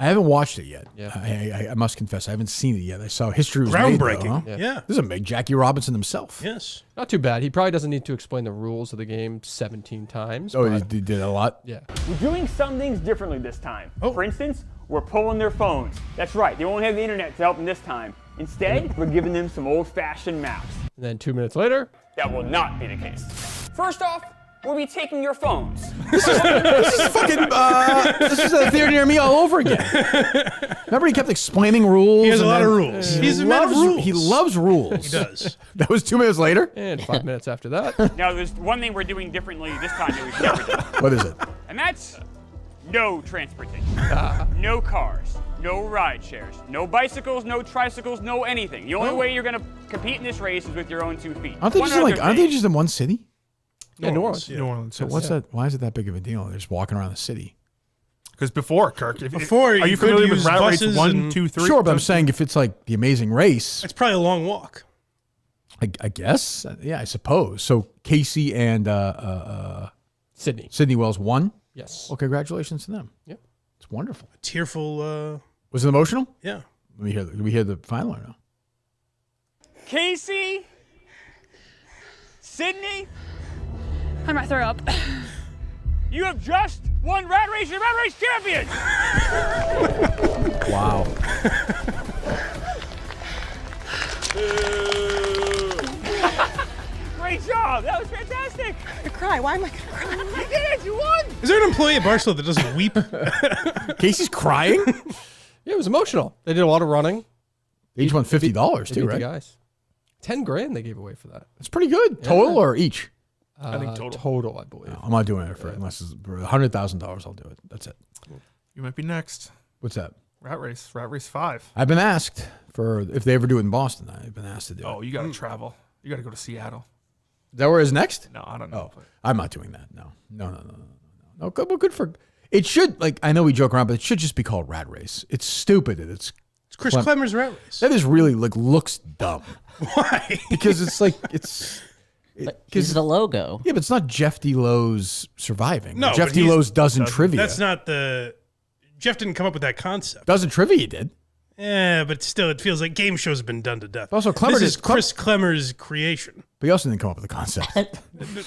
I haven't watched it yet. Yeah. I must confess, I haven't seen it yet. I saw history was Groundbreaking. made, though, huh? Yeah. This is a big Jackie Robinson himself. Yes. Not too bad. He probably doesn't need to explain the rules of the game 17 times. Oh, but he did a lot? yeah. We're doing some things differently this time. For instance, we're pulling their phones. That's right, they won't have the internet to help them this time. Instead, we're giving them some old-fashioned maps. And then 2 minutes later, That will not be the case. First off, we'll be taking your phones. This is fucking, this is a theater near me all over again. Remember he kept explaining rules? He has a lot of rules. He's a man of rules. He loves rules. He does. That was 2 minutes later? and 5 minutes after that. Now, there's one thing we're doing differently this time that we've never done. What is it? And that's no transportation. No cars, no ride shares, no bicycles, no tricycles, no anything. The only way you're going to compete in this race is with your own 2 feet. Aren't they just in one city? Yeah, New Orleans. New Orleans. So what's that? Why is it that big of a deal? They're just walking around the city. Because before, Kirk, Before, are you could familiar with use rat race buses 1, and- 2, 3? Sure, but I'm saying if it's like the Amazing Race, It's probably a long walk. I guess. Yeah, I suppose. So Casey and Sydney Wells won. Yes. Well, congratulations to them. Yep. It's wonderful. Tearful. Was it emotional? Yeah. Let me hear. Did we hear the final or no? Casey, Sydney, I might throw up. you have just won Rat Race, your Rat Race champion! Wow. Great job, that was fantastic. I cry. Why am I gonna cry? You did it, you won! Is there an employee at Barstool that doesn't weep? Casey's crying? Yeah, it was emotional. They did a lot of running. They each won $50 They too, beat the right? guys. $10,000 they gave away for that. That's pretty good. Total or each? I think total. Total, I believe. No, I'm not doing it for unless it's for $100,000. I'll do it. That's it. You might be next. What's that? Rat Race 5. I've been asked for if they ever do it in Boston. I've been asked to do it. Oh, you got to travel. You got to go to Seattle. Is that where it's next? No, I don't know. Oh, I'm not doing that. No. Good, well, good for. It should, like, I know we joke around, but it should just be called Rat Race. It's stupid. It's Chris Clemmer's Rat Race. That is really looks dumb. Why? Because it's like it's. Because the logo. Yeah, but it's not Jeff D. Lowe's surviving. No, Jeff but D. Lowe's dozen trivia. That's not the. Jeff didn't come up with that concept. Dozen trivia he did. Yeah, but still, it feels like game shows have been done to death. But also, Clemmer this is did- Chris Clemmer's creation. But he also didn't come up with the concept.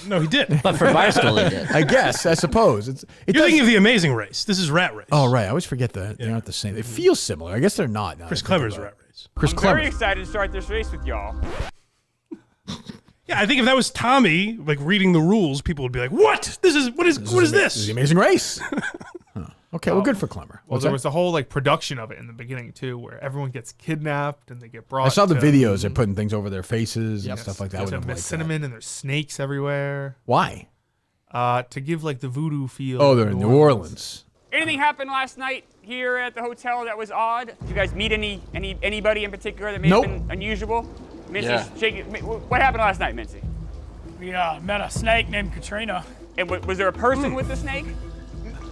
No, he did. But for Barstool, he did. I guess. I suppose. You're thinking of the Amazing Race. This is Rat Race. Oh, right. I always forget that they aren't the same. They feel similar. I guess they're not. now Chris that I think Clemmer's about Rat it. Race. Chris I'm Clemmer. very excited to start this race with y'all. Yeah, I think if that was Tommy, like reading the rules, people would be like, "What? What is This is this?" the Amazing Race. Huh. Okay, well, good for Clemmer. Well, What's there that? was the whole production of it in the beginning too, where everyone gets kidnapped and they get brought. I saw the to, videos. They're putting things over their faces and Yes, stuff like that. there's with a them Miss like that. Cinnamon and there's snakes everywhere. Why? To give the voodoo feel. Oh, they're in New Orleans. Anything happened last night here at the hotel that was odd? Did you guys meet anybody in particular that may Nope. have been unusual? Mincy's Yeah. shaking. What happened last night, Mincy? We met a snake named Katrina. And was there a person with the snake?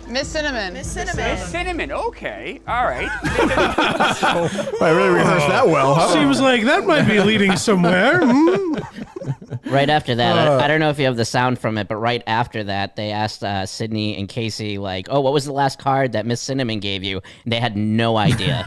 Miss Cinnamon. Miss Cinnamon. Miss Cinnamon. Okay. All right. I really rehearsed that well. Huh? She was like, "That might be leading somewhere." Right after that, I don't know if you have the sound from it, but right after that, they asked Sydney and Casey, like, "Oh, what was the last card that Miss Cinnamon gave you?" And they had no idea.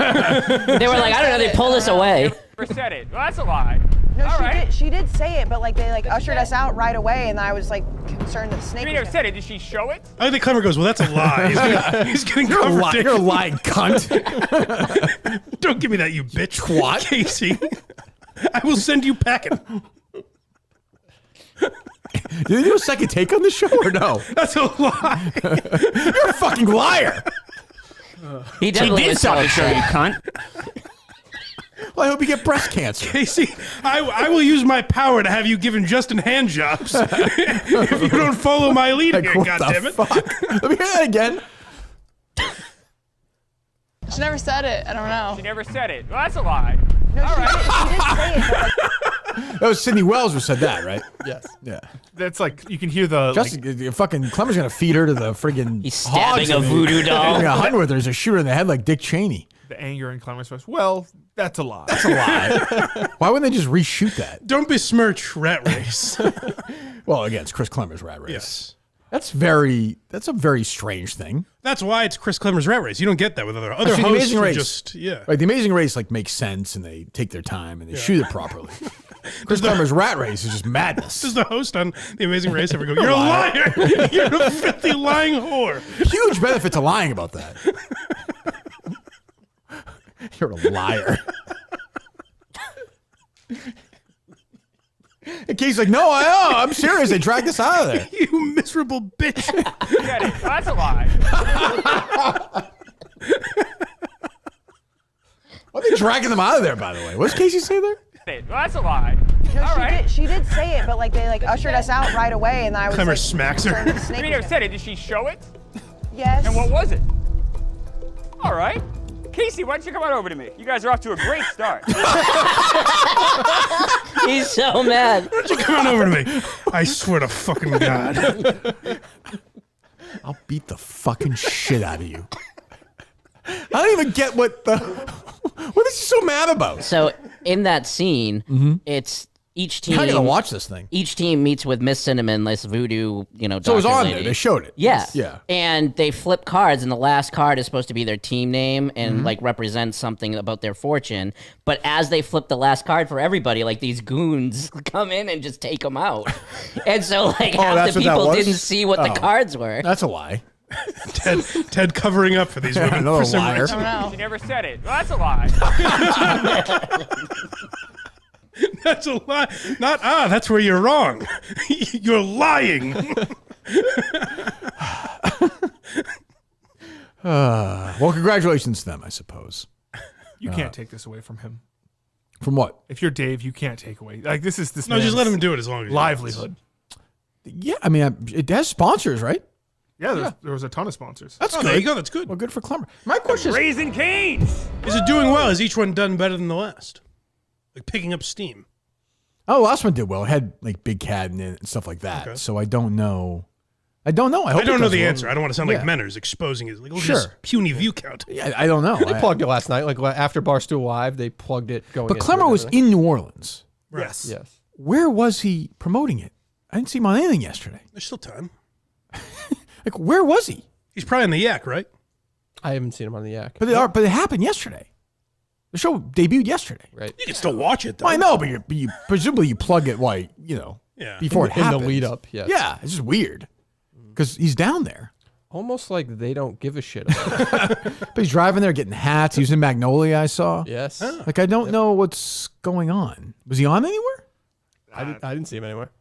They were like, "I don't know." They pulled us away. Never said it. Well, that's a lie. No, All right. she did say it, but they ushered us out right away, and I was concerned that the snake. You never said it. Did she show it? I think Clemmer goes, "Well, that's a lie." He's getting You're a contradicted. lying cunt. Don't give me that, you bitch. Twat. Casey. I will send you packing. Did they do a second take on the show or no? That's a lie. You're a fucking liar. He definitely did was stop so the show, you upset. cunt. Well, I hope you get breast cancer. Casey, I will use my power to have you given Justin hand jobs if you don't follow my lead here, What the goddammit. fuck? Let me hear that again. She never said it. I don't know. She never said it. Well, that's a lie. No, All right. she did say it. That was Sydney Wells who said that, right? Yes. Yeah. That's you can hear the. Justin, fucking Clemmer's gonna feed her to the friggin' He's stabbing hogs a and voodoo doll. Yeah, hunting with her as a shooter in the head like Dick Cheney. the anger in Clemmer's voice. Well, that's a lie. That's a lie. Why wouldn't they just reshoot that? Don't besmirch Rat Race. Well, again, it's Chris Clemmer's Rat Race. Yes. That's a very strange thing. That's why it's Chris Clemmer's Rat Race. You don't get that with other Actually, hosts. Amazing Race, just Right, the Amazing Race like makes sense and they take their time and they shoot it properly. Chris Clemmer's Rat Race is just madness. Does the host on The Amazing Race ever go, "You're a liar. You're a filthy lying whore"? Huge benefit to lying about that. You're a liar. And Casey's like, no, I'm serious. They dragged us out of there. You miserable bitch. Get it? That's a lie. Why are they dragging them out of there, by the way? What does Casey say there? That's a lie. No, she did say it, but like they ushered us out right away, and I was Clemmer like, smacks her. turned to snake You never said it. Did she show it? Yes. And what was it? All right. Casey, why don't you come on over to me? You guys are off to a great start. He's so mad. Why don't you come on over to me? I swear to fucking God. I'll beat the fucking shit out of you. I don't even get what is he so mad about? So in that scene, it's each team. I gotta watch this thing. Each team meets with Miss Cinnamon, this voodoo, So it was doctor on lady. there. They showed it. Yeah. Yeah. And they flip cards, and the last card is supposed to be their team name and like represent something about their fortune. But as they flip the last card for everybody, like these goons come in and just take them out. And so like half that's the what that people was? didn't see what the cards were. That's a lie. Ted covering up for these women. Another for some liar. reason. She never said it. Well, that's a lie. That's a lie. Not that's where you're wrong. You're lying. Well, congratulations to them, I suppose. You can't take this away from him. From what? If you're Dave, you can't take away. Like this is this. No, just man's let him do it as long as he livelihood. Yeah, I mean, it has sponsors, right? Yeah, there was a ton of sponsors. That's Oh, good. there you go. That's good. Well, good for Clemmer. My question is, Raising Cane's. Is it doing well? Is each one done better than the last? Like picking up steam. oh, last one did well. It had like Big Cat in it and stuff like that. Okay. So I don't know. I hope I don't know it does the well. answer. I don't want to sound like Yeah. Menners exposing his like look at Sure. this puny view count. Yeah, I don't know. They plugged it last night, like after Barstool Live, they plugged it going. But into Clemmer it was and everything. in New Orleans. Yes. Yes. Where was he promoting it? I didn't see him on anything yesterday. There's still time. Like, where was he? He's probably in the yak, right? I haven't seen him on the yak. But it happened yesterday. The show debuted yesterday. Right. You can still watch it though. Well, I know, but you presumably you plug it before it in happens. the lead up. Yes. Yeah, it's just weird because he's down there. Almost like they don't give a shit about it. But he's driving there, getting hats. He was in Magnolia, I saw. Yes. Like, I don't know what's going on. Was he on anywhere? I didn't see him anywhere.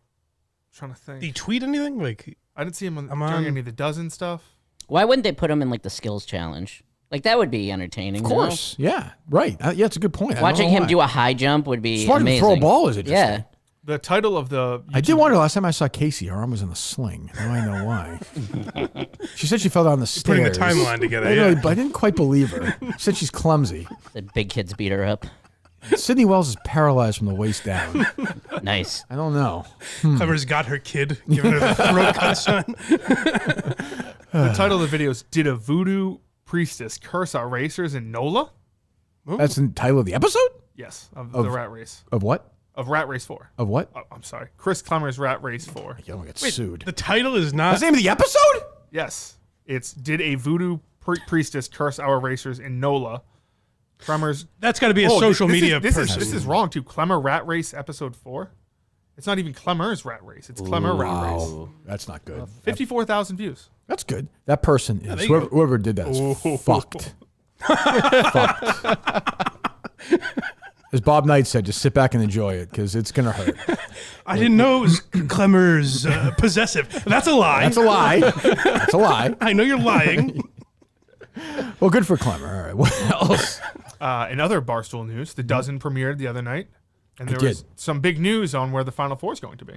Trying to think. Did he tweet anything? Like I didn't see him I'm during on- any of the dozen stuff. Why wouldn't they put him in like the skills challenge? Like that would be entertaining. Of course. Yeah, right. Yeah, it's a good point. Watching him do a high jump would be Smart to amazing. throw a ball is interesting. Yeah. The title of the I did wonder last time I saw Casey, her arm was in a sling. Now I know why. She said she fell down the stairs. Putting the timeline together, I know, yeah. but I didn't quite believe her. She said she's clumsy. The big kids beat her up. Sydney Wells is paralyzed from the waist down. Nice. I don't know. Clemmer's got her kid, giving her the throat cut sign. The title of the video is "Did a Voodoo Priestess Curse Our Racers in NOLA?" That's the title of the episode? Yes, of the Rat Race. Of what? Of Rat Race 4. Of what? Oh, I'm sorry. Chris Clemmer's Rat Race 4. You'll get sued. The title is not. That's the name of the episode? Yes. It's "Did a Voodoo Priestess Curse Our Racers in NOLA?" Clemmer's. That's got to be a social media This person. is wrong too. Clemmer Rat Race episode 4. It's not even Clemmer's Rat Race. It's Clemmer Rat Race. That's not good. 54,000 views. That's good. That person is there you go. whoever did that is fucked. Fucked. As Bob Knight said, just sit back and enjoy it because it's gonna hurt. I didn't know it was Clemmer's possessive. That's a lie. That's a lie. That's a lie. I know you're lying. Well, good for Clemmer. All right. What else? In other Barstool news, The Dozen premiered the other night, and there It was did. some big news on where the Final Four is going to be.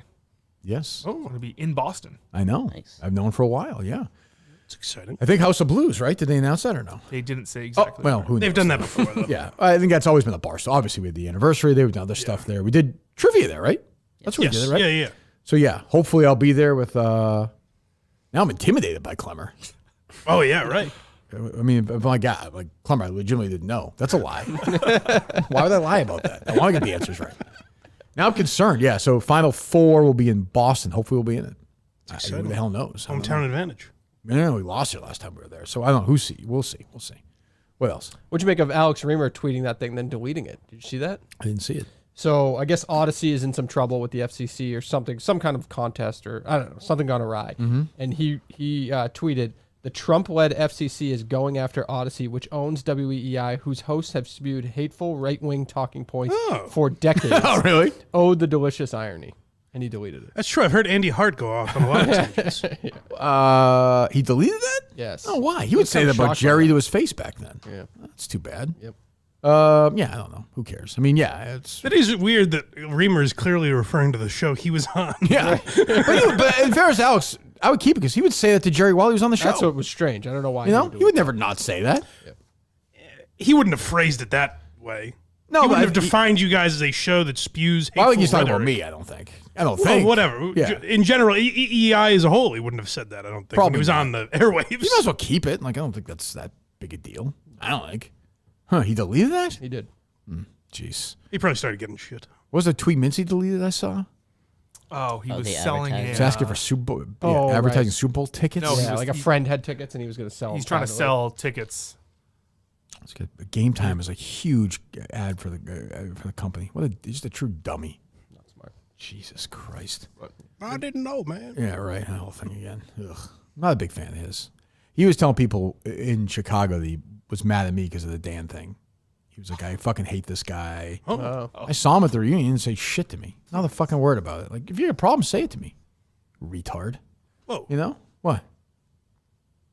Yes. It's going to be in Boston. I know. Nice. I've known for a while. Yeah. It's exciting. I think House of Blues, right? Did they announce that or no? They didn't say exactly. Well, who knows? They've done that before, though. Yeah. I think that's always been a Barstool. Obviously, we had the anniversary. They've done other stuff there. We did trivia there, right? That's where Yes. we did it, right? Yeah, yeah. So, yeah. Hopefully, I'll be there with. Now I'm intimidated by Clemmer. Oh, yeah, right. I mean, if my God, like Clemmer, I legitimately didn't know. That's a lie. Why would I lie about that? I want to get the answers right. Now I'm concerned. Yeah. So Final Four will be in Boston. Hopefully, we'll be in it. Who the hell knows? Hometown advantage. Yeah, we lost it last time we were there. So I don't know. We'll see. What else? What'd you make of Alex Reamer tweeting that thing, then deleting it? Did you see that? I didn't see it. So I guess Odyssey is in some trouble with the FCC or something, some kind of contest or I don't know, something gone awry. And he tweeted, the Trump-led FCC is going after Odyssey, which owns WEEI, whose hosts have spewed hateful right-wing talking points for decades. Oh, really? Oh, the delicious irony. And he deleted it. That's true. I've heard Andy Hart go off on a lot of tangents. He deleted that? Yes. Oh, why? He would say that about Jerry to his face back then. Yeah. That's too bad. Yep. Yeah, I don't know. Who cares? I mean, yeah, it's. It is weird that Reamer is clearly referring to the show he was on. Yeah. but in fairness, Alex, I would keep it because he would say that to Jerry while he was on the show. That's what was strange. I don't know why. He would never not say that. He wouldn't have phrased it that way. No, he but wouldn't have defined you guys as a show that spews hateful Why would you talk about rhetoric. me? I don't think. Whatever. Yeah. In general, EEI as a whole, he wouldn't have said that, I don't think. When Probably he was not. on the airwaves. You might as well keep it. Like, I don't think that's that big a deal. I don't think. Huh, he deleted that? He did. Jeez. He probably started getting shit. What was the tweet Mincy deleted I saw? Oh, he was the selling advertising. it. He's asking for Super Bowl, Oh, advertising right. Super Bowl tickets. No, Yeah, like a friend had tickets and he was going to sell He's them trying to privately. sell tickets. It's good. Game Time is a huge ad for the company. Just a true dummy. Not smart. Jesus Christ. I didn't know, man. Yeah, right. That whole thing again. Ugh. Not a big fan of his. He was telling people in Chicago that he was mad at me because of the Dan thing. He was like, I fucking hate this guy. I saw him at the reunion and say shit to me. Not a fucking word about it. Like, if you have a problem, say it to me. Retard. Whoa. You know? What?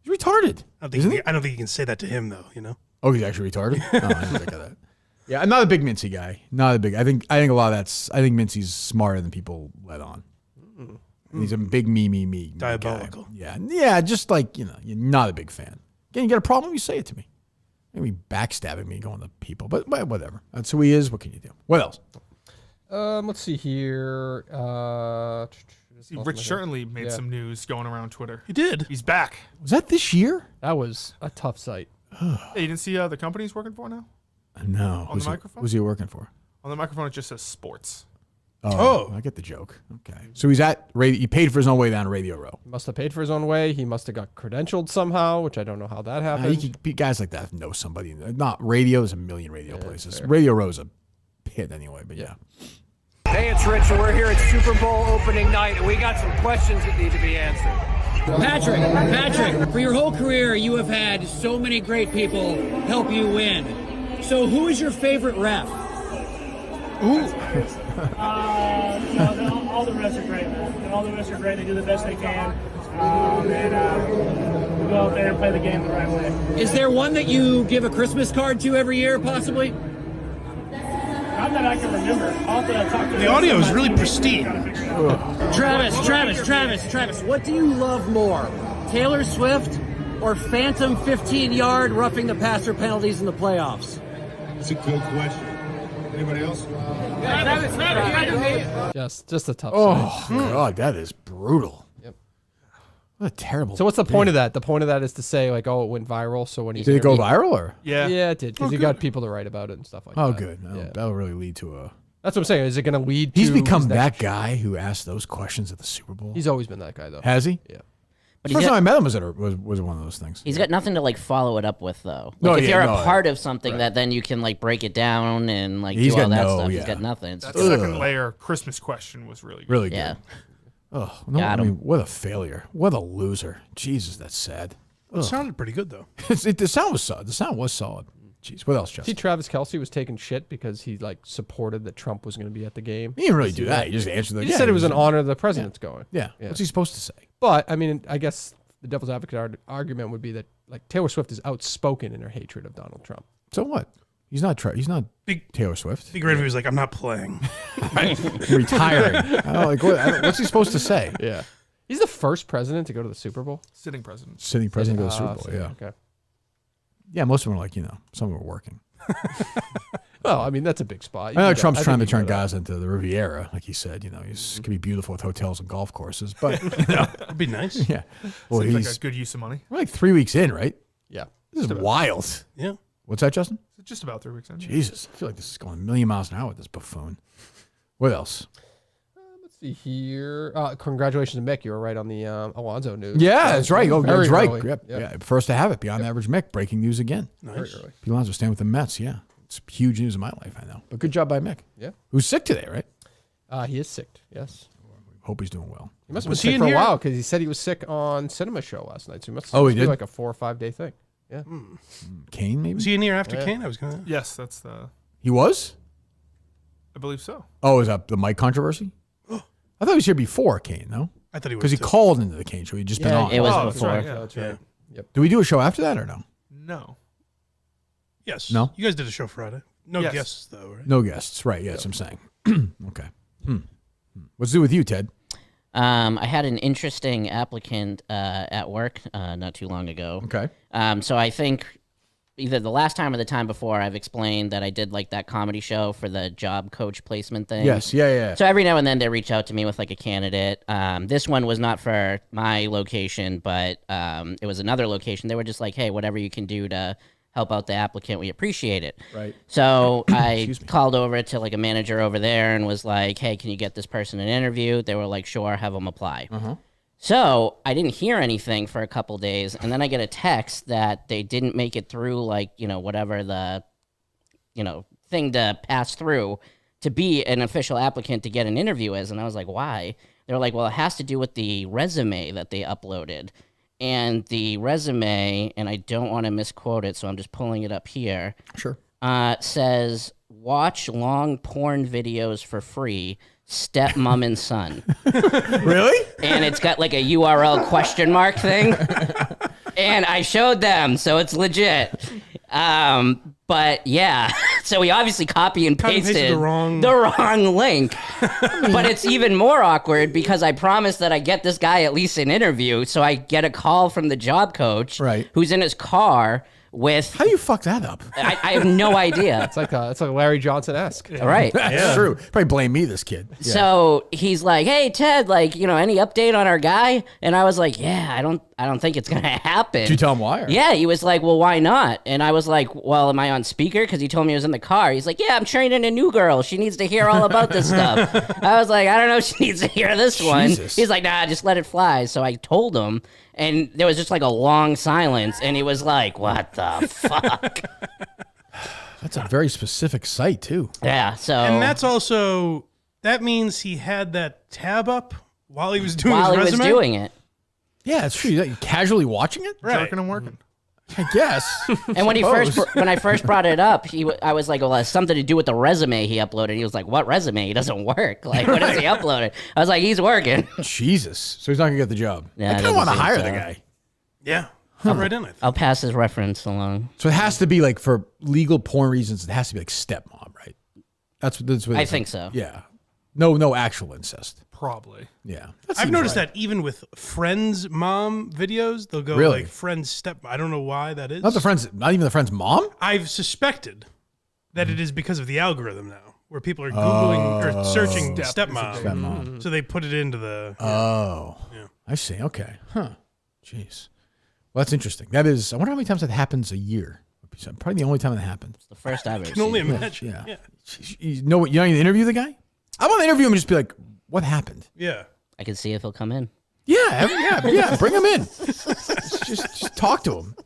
He's retarded. I Isn't he? don't think you can say that to him, though, you know? Oh, he's actually retarded? Oh, I didn't think of that. Yeah, I'm not a big Mincy guy. Not a big. I think a lot of that's. I think Mincy's smarter than people let on. And he's a big me Diabolical. Guy. Yeah. Just like you're not a big fan. Again, you got a problem, you say it to me. Maybe backstabbing me, going to people, but whatever. That's who he is. What can you do? What else? Let's see here. Rich certainly made some news going around Twitter. He did. He's back. Was that this year? That was a tough sight. Hey, you didn't see the company he's working for now? No. On the microphone? Who's he working for? On the microphone, it just says sports. Oh, I get the joke. Okay. So he's at radio. He paid for his own way down to Radio Row. He must have paid for his own way. He must have got credentialed somehow, which I don't know how that happened. Guys like that know somebody. Not radio. There's a million radio places. Fair. Radio Row's a pit anyway, but yeah. Hey, it's Rich, and we're here at Super Bowl opening night, and we got some questions that need to be answered. Patrick, for your whole career, you have had so many great people help you win. So who is your favorite ref? All the refs are great, man. All the refs are great. They do the best they can. And we go out there and play the game the right way. Is there one that you give a Christmas card to every year, possibly? Not that I can remember. I'll have to talk to The audio is really pristine. Travis, what do you love more? Taylor Swift or phantom 15-yard roughing the passer penalties in the playoffs? That's a good question. Anybody else? Just a tough Oh, sight. God, that is brutal. Yep. What a terrible. So what's the point of that? The point of that is to say, like, oh, it went viral. So when he's Did it go viral or? Yeah, it did because he got people to write about it and stuff like that. Oh, good. Yeah. That'll really lead to a. That's what I'm saying. Is it going to lead to? He's become his that next- guy who asked those questions at the Super Bowl. He's always been that guy, though. Has he? Yeah. But The first time I met him was one of those things. He's got nothing to like follow it up with though. Like No, if yeah, you're no, a part of something that then you can like break it down and like He's do all got that no- stuff. yeah. He's got nothing. It's That just- second layer Christmas question was really good. Really good. Yeah. Oh, no, Got I him. mean, what a failure. What a loser. Jesus, that's sad. It sounded pretty good, though. The sound was solid. The sound was solid. Jeez, what else, See, Justin? Travis Kelce was taking shit because he like supported that Trump was going to be at the game. He didn't really do that. He just answered the. He just said it was an honor the president's going. Yeah. What's he supposed to say? But I mean, I guess the devil's advocate argument would be that like Taylor Swift is outspoken in her hatred of Donald Trump. So what? He's not. He's not Taylor Swift. Be great if he was like, "I'm not playing." Retiring. I don't like what's he supposed to say? Yeah. He's the first president to go to the Super Bowl. Sitting president. Sitting president of the Super Bowl. sitting, Yeah. Okay. Yeah. Most of them are like some of them are working. Well, I mean that's a big spot. I know Trump's trying to turn guys into the Riviera, like he said. He's can be beautiful with hotels and golf courses, but It'd be nice. yeah. Well, Seems he's like a good use of money. we're like 3 weeks in, right? Yeah. This is wild. Yeah. What's that, Justin? Just about 3 weeks in. Jesus, I feel like this is going a million miles an hour with this buffoon. What else? See here. Congratulations to Mick. You were right on the Alonso news. Yeah, that's right. Oh, Very that's right. early. Yep. Yeah. First to have it. Beyond average Mick. Breaking news again. Very early. Pete Alonso staying with the Mets. Yeah. It's huge news in my life, I know. But good job by Mick. Yeah. Who's sick today, right? He is sick. Yes. Hope he's doing well. He must have been sick for a while because he said he was sick on Cinema Show last night. So he must he be did? like a 4 or 5 day thing. Yeah. Kane, maybe? Was he in here after Yeah. Kane? I was gonna. Yes, that's the. He was? I believe so. Oh, is that the Mike controversy? I thought he was here before Kane, no? I thought he was because he too. called into the Kane show. He'd just been on. It was Oh, before. that's right, yeah. That's right. Yep. Do we do a show after that or no? No. Yes. No? You guys did a show Friday. No Yes. guests though, right? No guests. Right. Yeah, that's what I'm saying. Okay. What's to do with you, Ted? I had an interesting applicant at work not too long ago. Okay. So I think either the last time or the time before, I've explained that I did like that comedy show for the job coach placement thing. Yes. Yeah. So every now and then they reach out to me with like a candidate. This one was not for my location, but it was another location. They were just like, hey, whatever you can do to help out the applicant, we appreciate it. Right. So I called over to like a manager over there and was like, hey, can you get this person an interview? They were like, sure, have them apply. So I didn't hear anything for a couple days, and then I get a text that they didn't make it through, like, whatever the, thing to pass through to be an official applicant to get an interview is. And I was like, why? They were like, well, it has to do with the resume that they uploaded. And the resume, and I don't want to misquote it, so I'm just pulling it up here. Sure. Says, watch long porn videos for free, stepmom and son. Really? And it's got like a URL question mark thing. And I showed them, so it's legit. But yeah, so we obviously copy and pasted the wrong link. But it's even more awkward because I promised that I get this guy at least an interview. So I get a call from the job coach, right, who's in his car with. How do you fuck that up? I have no idea. It's like Larry Johnson-esque. Right. That's true. Probably blame me, this kid. Yeah. So he's like, hey, Ted, like, any update on our guy? And I was like, yeah, I don't think it's going to happen. Did you tell him why? Or? Yeah, he was like, well, why not? And I was like, well, am I on speaker? Because he told me he was in the car. He's like, yeah, I'm training a new girl. She needs to hear all about this stuff. I was like, I don't know if she needs to hear this one. He's like, nah, just let it fly. So I told him, and there was just like a long silence, and he was like, what the fuck? That's a very specific site, too. Yeah, so... And that means he had that tab up while he was doing his resume? While he was doing it. Yeah, it's true. You casually watching it? Right. Jerking and working. I guess. And when when I first brought it up, I was like, well, it has something to do with the resume he uploaded. He was like, what resume? He doesn't work. Like, what does he upload? I was like, he's working. Jesus. So he's not going to get the job. Yeah, I kind of want to hire the guy. Yeah. I'm right in, I think. I'll pass his reference along. So it has to be like, for legal porn reasons, it has to be like stepmom, right? That's what I think so. Yeah. No actual incest. Probably. Yeah. I've noticed that even with friends' mom videos, they'll go Really? like friends' step. I don't know why that is. Not even the friend's mom? I've suspected that it is because of the algorithm now, where people are Googling or searching stepmom. So they put it into the. Oh. Yeah. I see. Okay. Huh. Jeez. Well, that's interesting. That is, I wonder how many times that happens a year. Probably the only time it happens. It's the first I've ever Can only seen. imagine. Yeah. You know what? You don't even interview the guy? I want to interview him and just be like, what happened? Yeah. I can see if he'll come in. Yeah. Bring him in. just talk to him.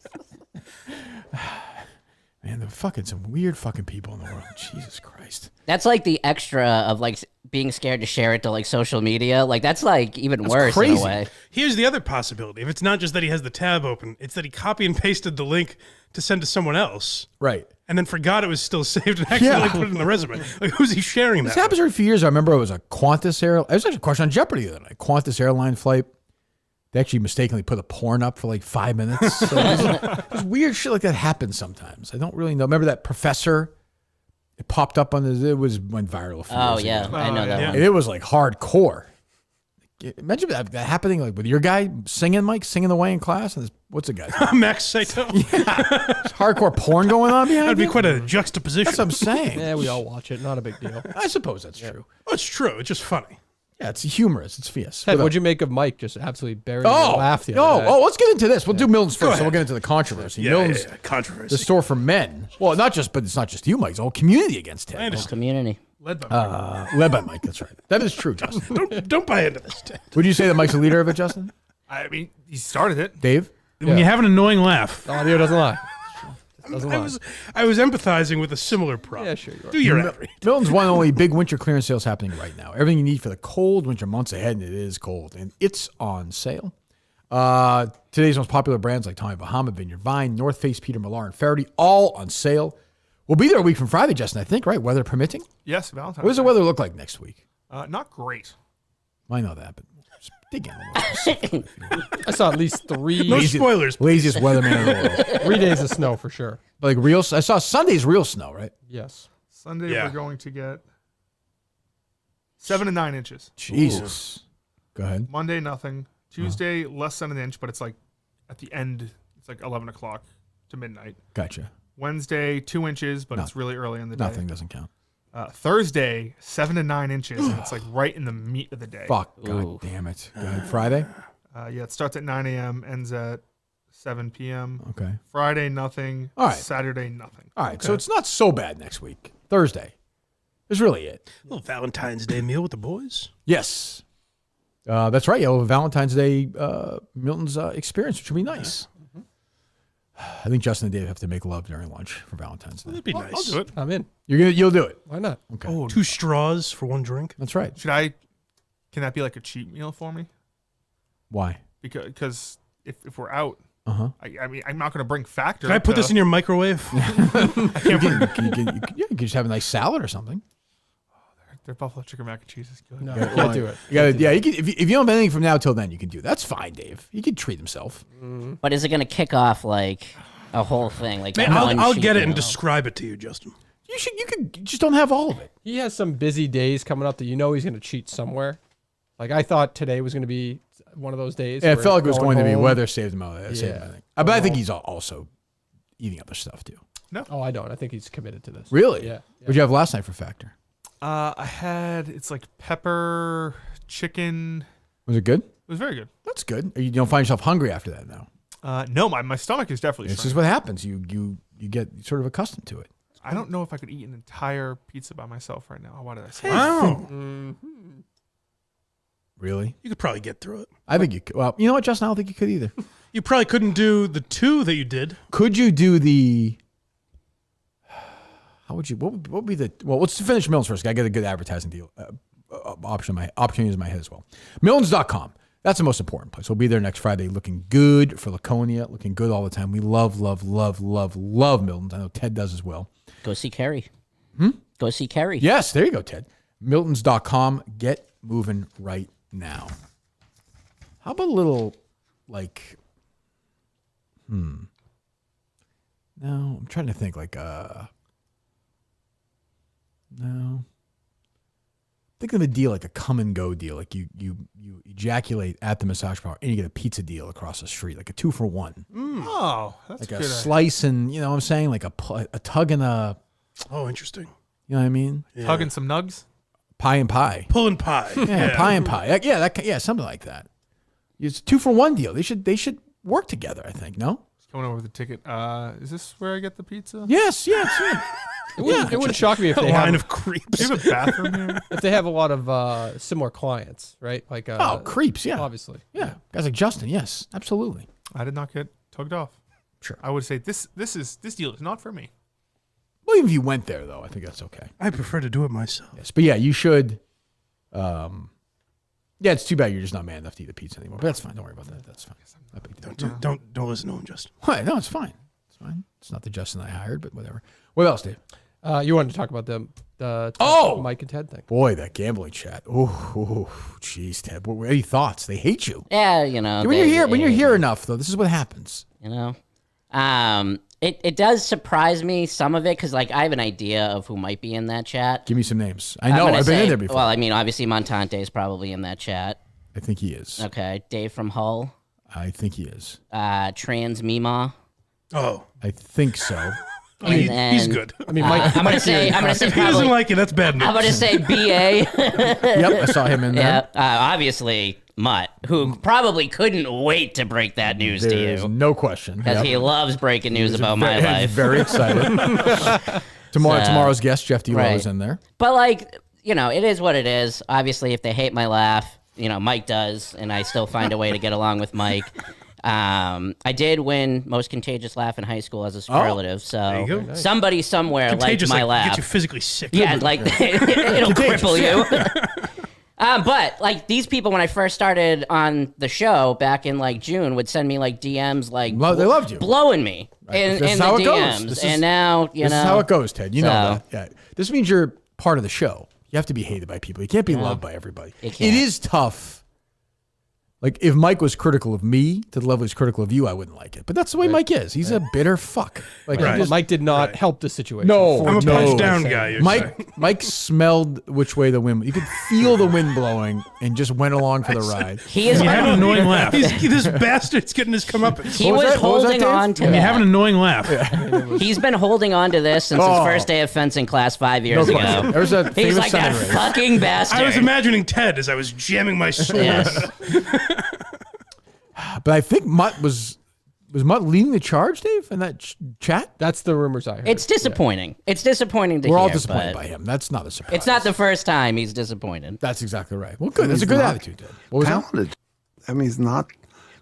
Man, the fucking some weird fucking people in the world. Jesus Christ. That's like the extra of like being scared to share it to like social media. Like that's like even worse in a way. Here's the other possibility. If it's not just that he has the tab open, it's that he copy and pasted the link to send to someone else. Right. And then forgot it was still saved and accidentally put it in the resume. Like, who's he sharing that This happens every few years. I remember it was a Qantas airline. It was actually a question on Jeopardy the other night. Qantas airline flight. They actually mistakenly put a porn up for like 5 minutes. So there's weird shit like that happens sometimes. I don't really know. Remember that professor? It popped up on it went viral a few years ago. I know that one. And it was like hardcore. Imagine that happening like with your guy singing the way in class. And what's the guy's name? Max Saito. There's hardcore porn going on behind That'd be you? quite a juxtaposition. That's what I'm saying. Yeah, we all watch it. Not a big deal. I suppose that's true. Well, it's true. It's just funny. Yeah, it's humorous. It's fierce. Ted, what'd you make of Mike just absolutely burying your laugh the other day? Let's get into this. We'll do Milton's first, so we'll get into the controversy. Controversy. The store for men. Well, but it's not just you, Mike. It's the whole community against Ted. Community. Led by Mike. Led by Mike. That's right. That is true, Justin. Don't buy into this, Ted. Would you say that Mike's the leader of it, Justin? I mean, he started it. Dave? When you have an annoying laugh. The audio doesn't lie. I was empathizing with a similar problem. Yeah, sure you are. Do your outreach. Milton's one of the only big winter clearance sales happening right now. Everything you need for the cold winter months ahead, and it is cold, and it's on sale. Today's most popular brands like Tommy Bahama, Vineyard Vine, North Face, Peter Millar, and Faraday, all on sale. We'll be there a week from Friday, Justin, I think, right? Weather permitting? Yes, Valentine's. What does the weather look like next week? Not great. I know that, but just dig in a little. I saw at least 3. No spoilers. Laziest weatherman in the world. 3 days of snow for sure. Like real, I saw Sunday's real snow, right? Yes. Sunday we're going to get 7 to 9 inches. Jesus. Go ahead. Monday, nothing. Tuesday, less than an inch, but it's like at the end, it's like 11 o'clock to midnight. Gotcha. Wednesday, 2 inches, but it's really early in the day. Nothing doesn't count. Thursday, 7 to 9 inches, and it's like right in the meat of the day. Fuck. God damn it. Go ahead. Friday? Yeah, it starts at 9 a.m., ends at 7 p.m. Okay. Friday, nothing. All right. Saturday, nothing. All right. So it's not so bad next week. Thursday is really it. A little Valentine's Day meal with the boys. Yes. That's right. Yeah, we'll have Valentine's Day Milton's experience, which will be nice. I think Justin and Dave have to make love during lunch for Valentine's Day. That'd be nice. I'll do it. I'm in. You'll do it. Why not? Okay. Oh, 2 straws for 1 drink. That's right. Can that be like a cheap meal for me? Why? Because if we're out, Uh-huh. I mean, I'm not going to bring Factor. Can I put this in your microwave? You can just have a nice salad or something. Their buffalo chicken mac and cheese is good. No, you can't do it. You gotta, yeah, you can, if you don't have anything from now till then, you can do it. That's fine, Dave. He can treat himself. But is it going to kick off like a whole thing? Like Man, one I'll sheet get it meal? and describe it to you, Justin. You just don't have all of it. He has some busy days coming up that he's going to cheat somewhere. Like I thought today was going to be one of those days. Yeah, it where felt like it was going to be home- weather saved him out. Saved him, I think. But I think he's also eating other stuff too. No. Oh, I don't. I think he's committed to this. Really? Yeah. What'd you have last night for Factor? I had, it's like pepper, chicken. Was it good? It was very good. That's good. You don't find yourself hungry after that now. No, my stomach is definitely This shrinking. is what happens. You get sort of accustomed to it. I don't know if I could eat an entire pizza by myself right now. Why did I say Wow. that? Really? You could probably get through it. I think you could. Well, you know what, Justin? I don't think you could either. You probably couldn't do the 2 that you did. Could you do the... How would you... What would be the... Well, let's finish Milton's first. I get a good advertising deal. Opportunities in my head as well. Miltons.com. That's the most important place. We'll be there next Friday looking good for Laconia, looking good all the time. We love Milton's. I know Ted does as well. Go see Kerry. Go see Kerry. Yes, there you go, Ted. Miltons.com. Get moving right now. How about a little, like... No, I'm trying to think like... No. Think of a deal like a come and go deal. Like you ejaculate at the massage parlor and you get a pizza deal across the street, like a 2-for-1. Oh, that's like good. a slice and, you know what I'm saying? Like a tug and a... Oh, interesting. You know what I mean? Yeah. Tugging some nugs? Pie and pie. Pulling pie. Yeah, pie and pie. Yeah, something like that. It's a 2-for-1 deal. They should work together, I think, no? Just coming over with the ticket. Is this where I get the pizza? Yes. It wouldn't shock me if they line have of creeps. Do you have a bathroom here? if they have a lot of similar clients, right? Like creeps, yeah. obviously. Yeah. Guys like Justin, yes, absolutely. I did not get tugged off. Sure. I would say this deal is not for me. Well, even if you went there, though, I think that's okay. I prefer to do it myself. Yes, but yeah, you should. Yeah, it's too bad you're just not man enough to eat a pizza anymore. But that's fine. Don't worry about that. That's fine. Not a big deal. Don't listen to him, Justin. What? No, it's fine. It's fine. It's not the Justin I hired, but whatever. What else, Dave? You wanted to talk about the Mike and Ted thing. Boy, that gambling chat. Oh, jeez, Ted. What were any thoughts? They hate you. Yeah, you know. When you're here enough, though, this is what happens. You know, it does surprise me, some of it, because like I have an idea of who might be in that chat. Give me some names. I know. I've been in there before. Well, I mean, obviously Montante is probably in that chat. I think he is. Okay, Dave from Hull. I think he is. Trans Mima. Oh, I think so. I mean, he's good. I mean, Mike. I'm gonna say. If he Probably, doesn't like it, that's bad news. I'm gonna say BA. Yep, I saw him in there. Yeah, obviously Mutt, who probably couldn't wait to break that news There's to you. no question. Because he loves breaking news about my life. Very excited. Tomorrow's guest, Jeff D. Right. is in there. But like, it is what it is. Obviously, if they hate my laugh, Mike does, and I still find a way to get along with Mike. I did win most contagious laugh in high school as a superlative, so somebody somewhere liked my laugh. Get you physically sick. Yeah, like it'll cripple you. But like these people, when I first started on the show back in like June, would send me like DMs like they loved you, blowing me in the DMs, and now this is how it goes, Ted. You know that. Yeah, this means you're part of the show. You have to be hated by people. You can't be loved by everybody. It is tough. Like, if Mike was critical of me to the level he's critical of you, I wouldn't like it. But that's the way Mike is. He's a bitter fuck. Like, Mike did not help the situation. No. I'm a punch down guy. Mike smelled which way the wind. You could feel the wind blowing and just went along for the ride. He is you have an annoying laugh. This bastard's getting his comeuppance. He was holding on to You that. have an annoying laugh. He's been holding on to this since his first day of fencing class 5 years ago. There's a He's famous like that senator. fucking bastard. I was imagining Ted as I was jamming my sword. Yes. But I think Mutt was Mutt leading the charge, Dave, in that chat? That's the rumors I heard. It's disappointing. It's disappointing to We're hear. all disappointed but by him. That's not a surprise. It's not the first time he's disappointed. That's exactly right. Well, good. That's a good attitude, Dave. What was talented. I mean, he's not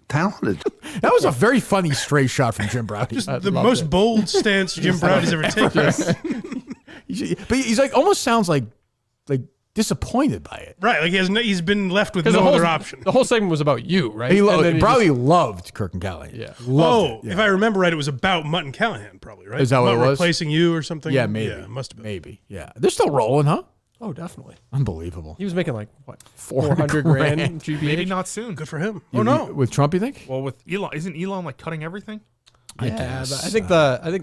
talented. That was a very funny stray shot from Jim Browdy. Just the most bold stance Jim Browdy's ever taken. But he's like almost sounds like disappointed by it. Right, like he's been left with no other option. The whole segment was about you, right? Browdy loved Kirk and Callahan. Yeah. Loved it. If I remember right, it was about Mutton Callahan, probably, right? Is that what it was? Replacing you or something? Yeah, maybe. Yeah, must have been. Maybe. Yeah. They're still rolling, huh? Oh, definitely. Unbelievable. He was making like, what, 400 grand GBH? Maybe not soon. Good for him. With Trump, you think? Well, with Elon, isn't Elon like cutting everything? I guess. I think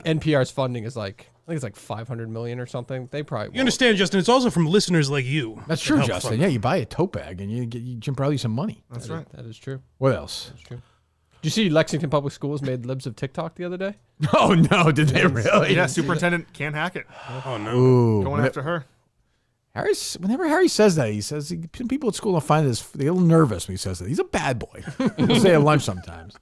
NPR's funding is like, I think it's like 500 million or something. They probably You understand, Justin, it's also from listeners like you. That's true, Justin. Yeah, you buy a tote bag and you get Jim Browdy some money. That's right. That is true. What else? That's true. Did you see Lexington Public Schools made libs of TikTok the other day? Oh, no. Did they really? Yeah, superintendent can't hack it. Oh, no. Ooh. Going after her. Whenever Harry says that, he says people at school don't find this. They get a little nervous when he says that. He's a bad boy. He'll say at lunch sometimes.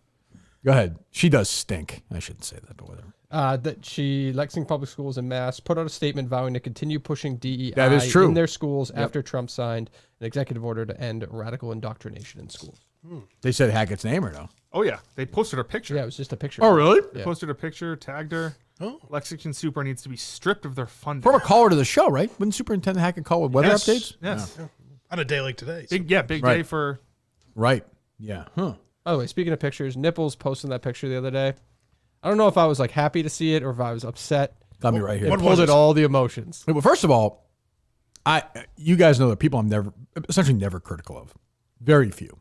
Go ahead. She does stink. I shouldn't say that, but whatever. Lexington Public Schools in Mass put out a statement vowing to continue pushing DEI That is true. in their schools after Trump signed an executive order to end radical indoctrination in schools. They said Hackett's name or no? Oh, yeah. They posted her picture. Yeah, it was just a picture. Oh, really? They posted her picture, tagged her. Oh. Lexington Super needs to be stripped of their funding. Former caller to the show, right? Wouldn't Superintendent Hackett call with weather updates? Yes. Yeah. On a day like today. Big day for... Right. Yeah. Huh. By the way, speaking of pictures, Nipples posted that picture the other day. I don't know if I was like happy to see it or if I was upset. Got me right here. It pulled at all the emotions. Well, first of all, you guys know that people I'm essentially never critical of. Very few.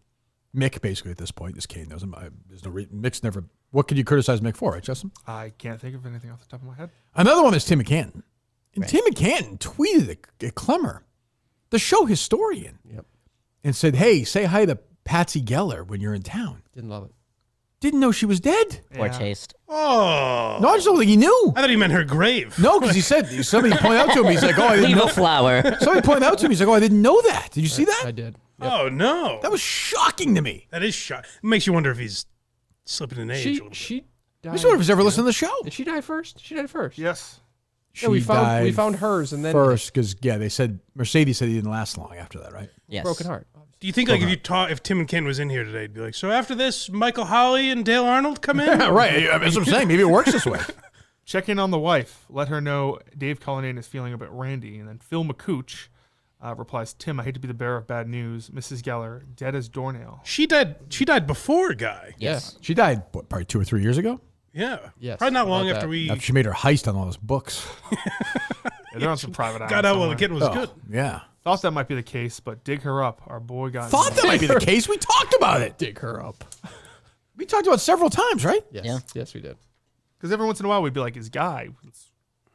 Mick, basically, at this point, this Kane knows him. There's no Mick's never. What could you criticize Mick for, right, Justin? I can't think of anything off the top of my head. Another one is Tim McCann. And Tim McCann tweeted at Clemmer, the show historian, and said, "Hey, say hi to Patsy Geller when you're in town." Didn't love it. Didn't know she was dead. Poor taste. Oh. No, I just don't think he knew. I thought he meant her grave. No, because he said, somebody pointed out to him, he's like, "Oh, I didn't Leave know." a flower. Somebody pointed out to him, he's like, "Oh, I didn't know that." Did you see that? I did. Oh, no. That was shocking to me. That is shocking. It makes you wonder if he's slipping in age a little bit. She died. I just wonder if he's ever listened to the show. Did she die first? She died first. Yes. Yeah, we found hers and then first because they said Mercedes said he didn't last long after that, right? Yes. broken heart. Do you think like if Tim and Ken was in here today, it'd be like, so after this, Michael Holley and Dale Arnold come in? Right. That's what I'm saying. Maybe it works this way. Check in on the wife. Let her know Dave Cullinane is feeling a bit randy. And then Phil McCooch replies, "Tim, I hate to be the bearer of bad news. Mrs. Geller, dead as doornail." She died before Guy. Yes. She died, what, probably 2 or 3 years ago? Yeah. Yes, Probably not long about after that. we After she made her heist on all those books. Yeah, they're on some private island got out while the somewhere. kid was good. Yeah. Thought that might be the case, but dig her up. Our boy got... Thought that might be the case. We talked about it. Dig her up. We talked about it several times, right? Yes. Yeah. Yes, we did. Because every once in a while we'd be like, is Guy? Let's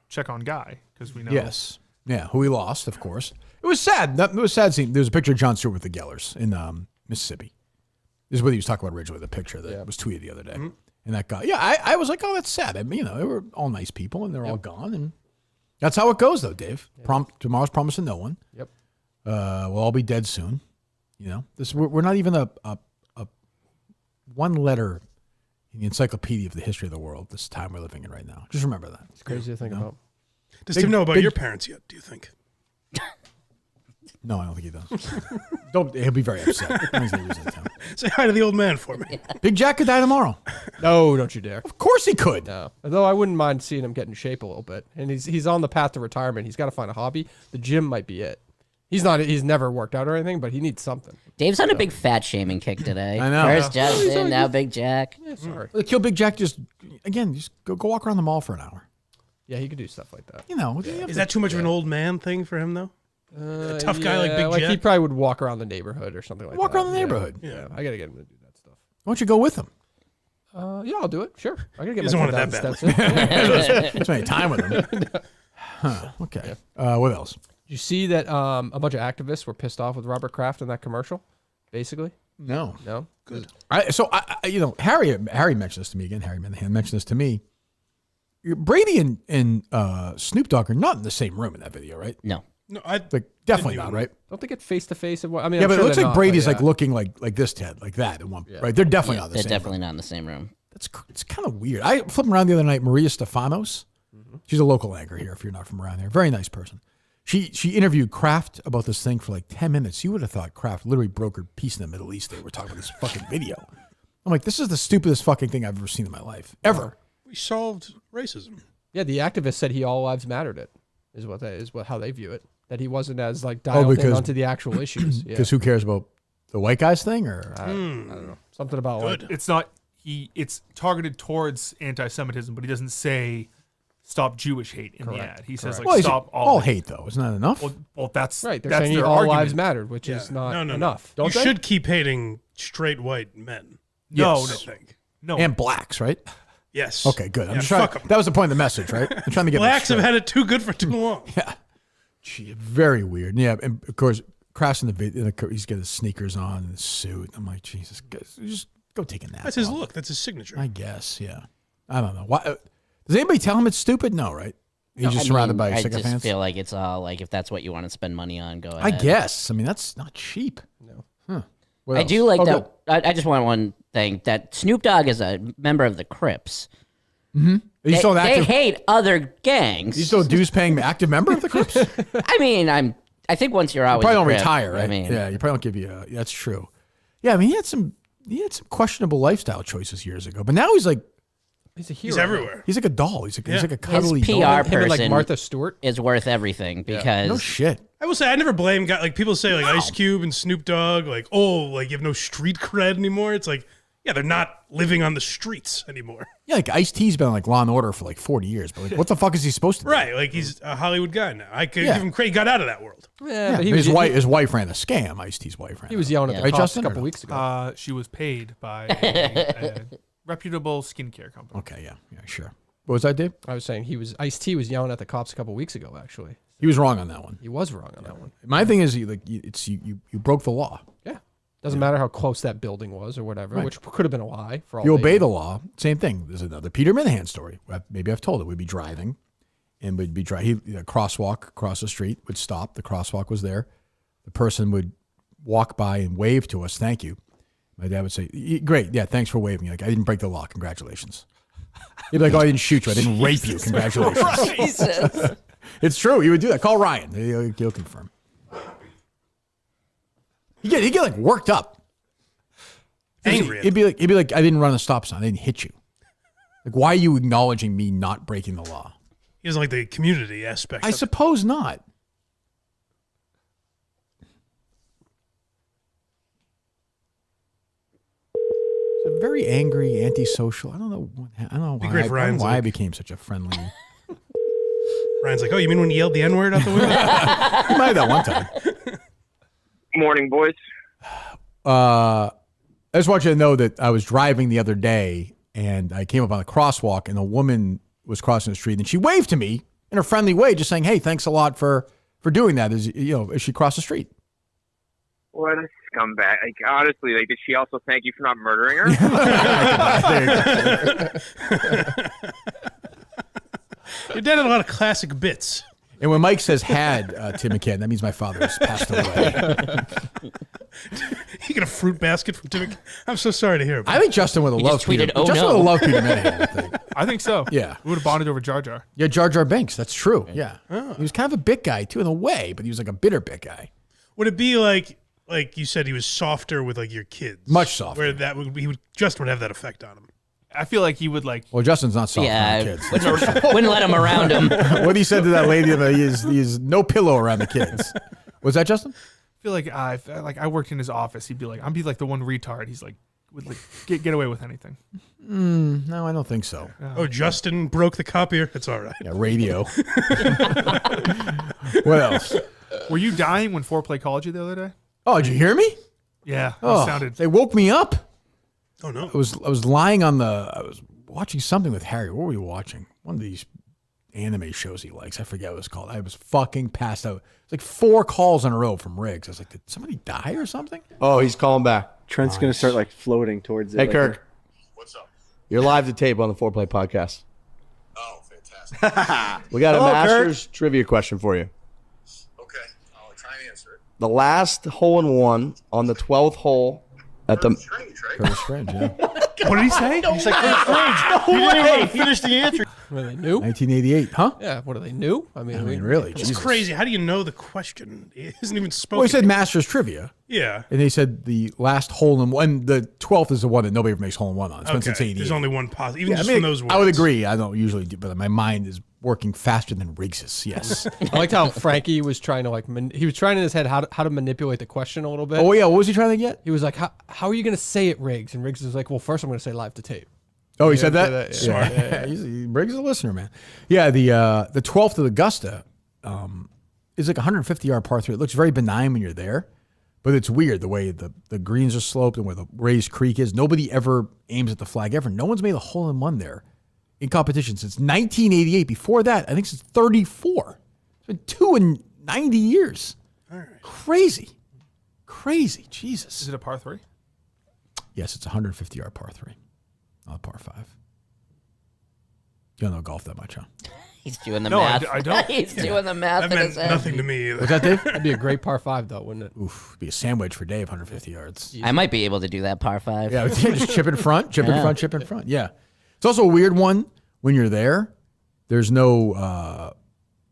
check on Guy. Because we know... Yes. Yeah, who we lost, of course. It was sad. It was sad seeing. There was a picture of Jon Stewart with the Gellers in Mississippi. This is what he was talking about originally, the picture that was tweeted the other day. Mm-hmm. And that guy, I was like, oh, that's sad. I mean, they were all nice people, and they're all gone. And that's how it goes, though, Dave. Tomorrow's promising no one. Yep. We'll all be dead soon. You know, we're not even a one letter in the encyclopedia of the history of the world. This time we're living in right now. Just remember that. It's crazy to think about. Does Tim know about your parents yet, do you think? No, I don't think he does. He'll be very upset. He's gonna lose that town. Say hi to the old man for me. Big Jack could die tomorrow. No, don't you dare. Of course he could. No. Although I wouldn't mind seeing him get in shape a little bit. And he's on the path to retirement. He's got to find a hobby. The gym might be it. He's never worked out or anything, but he needs something. Dave's on a big fat shaming kick today. I know. First Justin, now Big Jack. Yeah, sorry. Kill Big Jack. Just go walk around the mall for an hour. Yeah, he could do stuff like that. You know, Is that too much of an old man thing for him, though? A tough guy like Big Jack? He probably would walk around the neighborhood or something like that. Walk around the neighborhood. Yeah. I got to get him to do that stuff. Why don't you go with him? Yeah, I'll do it. Sure. I got to get He doesn't my want it that 10,000 steps in. Don't spend any time with him. Huh, okay. What else? Did you see that a bunch of activists were pissed off with Robert Kraft in that commercial, basically? No. No? Good. Harry mentioned this to me again. Harry Minahan mentioned this to me. Brady and Snoop Dogg are not in the same room in that video, right? No. No, I definitely not, right? Don't they get face to face? I mean, Yeah, I'm but sure it looks they're like not, Brady's but like looking like this, Ted, like that, in one, right? They're definitely not in the They're same definitely room. not in the same room. It's kind of weird. I flipped around the other night. Maria Stefanos, she's a local anchor here. If you're not from around there, very nice person. She interviewed Kraft about this thing for like 10 minutes. You would have thought Kraft literally brokered peace in the Middle East. They were talking about this fucking video. I'm like, this is the stupidest fucking thing I've ever seen in my life, ever. We solved racism. Yeah, the activist said he all lives mattered. It is how they view it. That he wasn't as like dialed in onto the actual issues. Because who cares about the white guys thing, or I don't know, something about like, It's not it's targeted towards anti-Semitism, but he doesn't say stop Jewish hate in the ad. He says like stop all hate though. Isn't that enough? Well, that's right. They're that's saying their all argument. lives mattered, which is not enough. You should keep hating straight white men. Yes. I think. No. And blacks, right? Yes. Okay, good. I'm Yeah, just trying. fuck 'em. That was the point of the message, right? I'm trying to get Blacks this have straight. had it too good for too long. Yeah. Gee, very weird. Yeah, and of course, Kraft's in the video. He's got his sneakers on and his suit. I'm like, Jesus, just go take a nap. That's his look. That's his signature. I guess. Yeah. I don't know. Why? Does anybody tell him it's stupid? No, right? He's No, just I surrounded mean, by I sycophants. just feel like it's all like if that's what you want to spend money on, go ahead. I guess. I mean, that's not cheap. No. Huh. What I else? do like Oh, that. I just want one thing that Snoop Dogg is a member of the Crips. Mm-hmm. He's still an They active. hate other gangs. He's still a dues-paying active member of the Crips. I mean, I think once you're You always probably don't Crip, retire, right? I mean, yeah, you probably don't give you. That's true. Yeah, I mean, he had some questionable lifestyle choices years ago, but now he's like, he's a hero. He's everywhere. he's like a doll. He's like a his cuddly PR doll. person like Martha Stewart is worth everything because No shit. I will say I never blame guys like people say like Ice Cube and Snoop Dogg like you have no street cred anymore. It's like they're not living on the streets anymore. Yeah, like Ice-T's been like Law and Order for like 40 years, but like, what the fuck is he supposed to do? Right, like he's a Hollywood guy now. I could Yeah. give him credit. He got out of that world. Yeah, Yeah, but his wife ran a scam. Ice-T's wife ran. He was yelling at the Right, cops Justin, a or couple no? weeks ago. She was paid by a reputable skincare company. Okay, yeah, sure. What was that, Dave? I was saying Ice-T was yelling at the cops a couple weeks ago. Actually, He was wrong on that one. he was wrong on that one. My thing is, you broke the law. Yeah, doesn't matter how close that building was or whatever, Right. which could have been a lie for all. You they obey knew. the law. Same thing. There's another Peter Minahan story. Maybe I've told it. We'd be driving, and we'd be driving. A crosswalk across the street would stop. The crosswalk was there. The person would walk by and wave to us. Thank you. My dad would say, "Great, yeah, thanks for waving." Like, I didn't break the law. Congratulations. He'd be like, "Oh, I didn't shoot you. I didn't rape you. Congratulations." Jesus. It's true. He would do that. Call Ryan. He'll confirm. He'd get like worked up. Angry. He'd be like, I didn't run a stop sign. I didn't hit you. Like, why are you acknowledging me not breaking the law? He doesn't like the community aspect. I of it. suppose not. It's a very angry, antisocial. I don't know. I don't know Be why. great I for don't know Ryan's why I like- became such a friendly. Ryan's like, oh, you mean when you yelled the N-word out the window? I might have that one time. Morning, boys. I just want you to know that I was driving the other day and I came up on a crosswalk and a woman was crossing the street and she waved to me in a friendly way, just saying, "Hey, thanks a lot for doing that." As she crossed the street. What a scumbag. Like, honestly, like, did she also thank you for not murdering her? Your dad had a lot of classic bits. And when Mike says "had" Tim McCann, that means my father has passed away. You get a fruit basket from Timmy. I'm so sorry to hear about I think Justin would have loved Peter. Justin would have loved Peter Minahan, I think. I think so. Yeah. We would have bonded over Jar Jar. Yeah, Jar Jar Binks. That's true. Yeah. He was kind of a bit guy, too, in a way, but he was like a bitter bit guy. Would it be like you said, he was softer with like your kids? Much softer. Where that would Justin would have that effect on him. I feel like he would like. Well, Justin's not soft Yeah, on the kids. wouldn't let him around him. What he said to that lady about he is no pillow around the kids. Was that Justin? I feel like I worked in his office. He'd be like, I'd be like the one retard. He's like, would like get away with anything. No, I don't think so. Oh, Justin broke the copier. It's all right. Yeah, radio. What else? Were you dying when Foreplay called you the other day? Oh, did you hear me? Yeah. Oh, Sounded. they woke me up. Oh no. I was lying on I was watching something with Harry. What were we watching? One of these anime shows he likes. I forget what it was called. I was fucking passed out. It's like 4 calls in a row from Riggs. I was like, did somebody die or something? Oh, he's calling back. Trent's going to start like floating towards it. Hey, like Kirk. What's up? You're live to tape on the Foreplay podcast. Oh, fantastic. We got Hello, a Masters trivia question for you. Okay, I'll try and answer it. The last hole-in-one on the 12th hole at the... Strange, right? Very strange, yeah. What did he say? He's like, He didn't even finish the answer. What, are they new? 1988, huh? Yeah, what are they new? I mean, Really? It's Jesus. crazy. How do you know the question? It isn't even spoken. Well, he said Masters trivia. Yeah. And they said the last hole-in-one, the 12th is the one that nobody ever makes hole-in-one on. It's been since 88. There's only one positive. Even Yeah, just I mean, from those words. I would agree. I don't usually do, but my mind is working faster than Riggs's. Yes. I liked how Frankie was trying to he was trying in his head how to manipulate the question a little bit. Oh, yeah. What was he trying to get? He was like, how are you going to say it, Riggs? And Riggs was like, well, first I'm going to say live to tape. Oh, he Yeah, said that? yeah. Smart. Yeah. Briggs is a listener, man. Yeah, the 12th of Augusta is like a 150-yard par 3. It looks very benign when you're there, but it's weird the way the greens are sloped and where the raised creek is. Nobody ever aims at the flag ever. No one's made a hole-in-one there in competition since 1988. Before that, I think since 34. It's been 2 in 90 years. All right. Crazy. Jesus. Is it a par 3? Yes, it's a 150-yard par 3. Not a par 5. You don't know golf that much, huh? He's doing the No, math. I don't. He's doing the math That in meant his head. nothing to me either. What's that, Dave? That'd be a great par 5, though, wouldn't it? Oof, be a sandwich for Dave, 150 yards. I might be able to do that par 5. Yeah, just chip in front, chip in front, chip in front. Yeah. It's also a weird one when you're there. There's no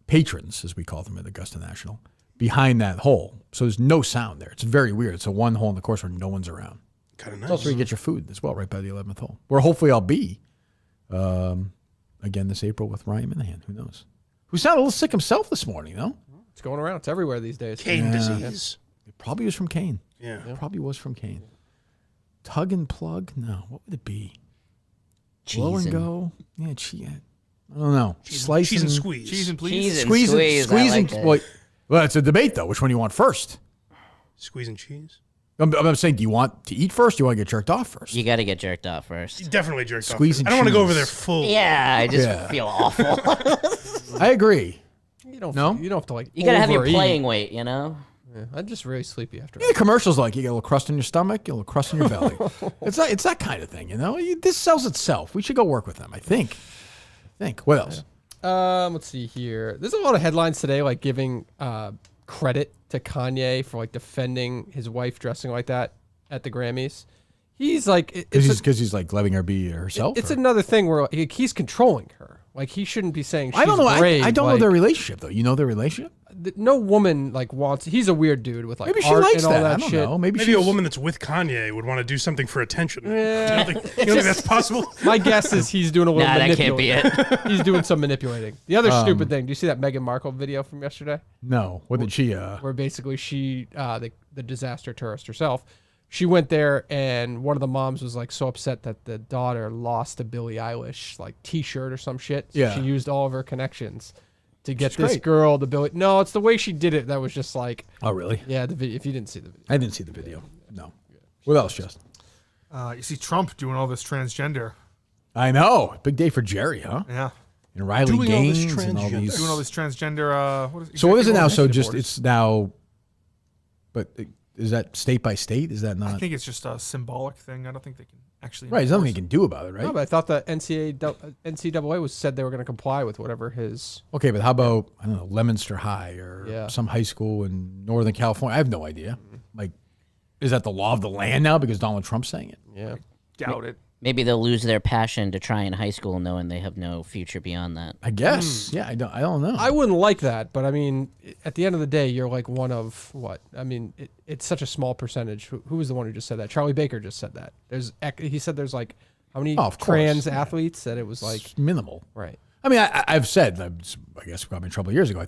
patrons, as we call them at Augusta National, behind that hole. So there's no sound there. It's very weird. It's a one hole in the course where no one's around. Kind of It's nice. also where you get your food as well, right by the 11th hole. Where hopefully I'll be again this April with Ryan Minahan. Who knows? Who sounded a little sick himself this morning, though. It's going around. It's everywhere these days. Cane disease. It probably was from Kane. Yeah. It probably was from Kane. Tug and plug? No. What would it be? Blow and Cheese go? Yeah, I don't know. Slice Cheese and squeeze. Cheese and please. Cheese and squeeze. I like it. Well, it's a debate, though. Which one do you want first? Squeeze and cheese. I'm saying, do you want to eat first? Or do you want to get jerked off first? You got to get jerked off first. Definitely jerked off. Squeeze first. and I don't want to go over cheese. there full. Yeah, I just Yeah. feel awful. I agree. You don't have to like. You got to have your overeat. playing weight, you know? Yeah, I'm just really sleepy after. Yeah, the commercials like you get a little crust in your stomach, you get a little crust in your belly. It's that kind of thing, you know. This sells itself. We should go work with them. I think. What else? Let's see here. There's a lot of headlines today, like giving credit to Kanye for like defending his wife dressing like that at the Grammys. He's like, Because he's like letting her be herself. it's another thing where like, he's controlling her. Like he shouldn't be saying she's I don't know. brave. I don't know like, their relationship though. You know their relationship? No woman like wants. He's a weird dude with like Maybe she art likes and all that. that I don't shit. know. Maybe a woman that's with Kanye would want to do something for attention. Yeah. You don't think that's possible? My guess is he's doing a little Nah, that can't manipulating. be it. He's doing some manipulating. The other stupid thing. Do you see that Meghan Markle video from yesterday? No. What did she? Where basically she, the disaster tourist herself, she went there and one of the moms was like so upset that the daughter lost a Billie Eilish like T-shirt or some shit. So Yeah. she used all of her connections to get She's this great. girl the Billie. No, it's the way she did it that was just like. Oh really? Yeah, the video. If you didn't see the video, I didn't see the video. No. What else, Justin? You see Trump doing all this transgender. I know. Big day for Jerry, huh? Yeah. And Riley Doing all this Gaines and all transgender. these. Doing all this transgender. So what is it now? So executive just orders. it's now. But is that state by state? Is that not? I think it's just a symbolic thing. I don't think they can actually. Right. There's nothing enforce you can do about it, right? No, but I thought the NCAA was said they were going to comply with whatever his. Okay, but how about I don't know Leominster High or Yeah. some high school in Northern California? I have no idea. Like, is that the law of the land now because Donald Trump's saying it? Yeah. Doubt it. Maybe they'll lose their passion to try in high school knowing they have no future beyond that. I guess. Yeah, I don't know. I wouldn't like that, but I mean, at the end of the day, you're like one of what? I mean, it's such a small percentage. Who was the one who just said that? Charlie Baker just said that. He said there's like how many trans athletes that it was like it's minimal. Right. I mean, I've said, I guess we got me in trouble years ago. I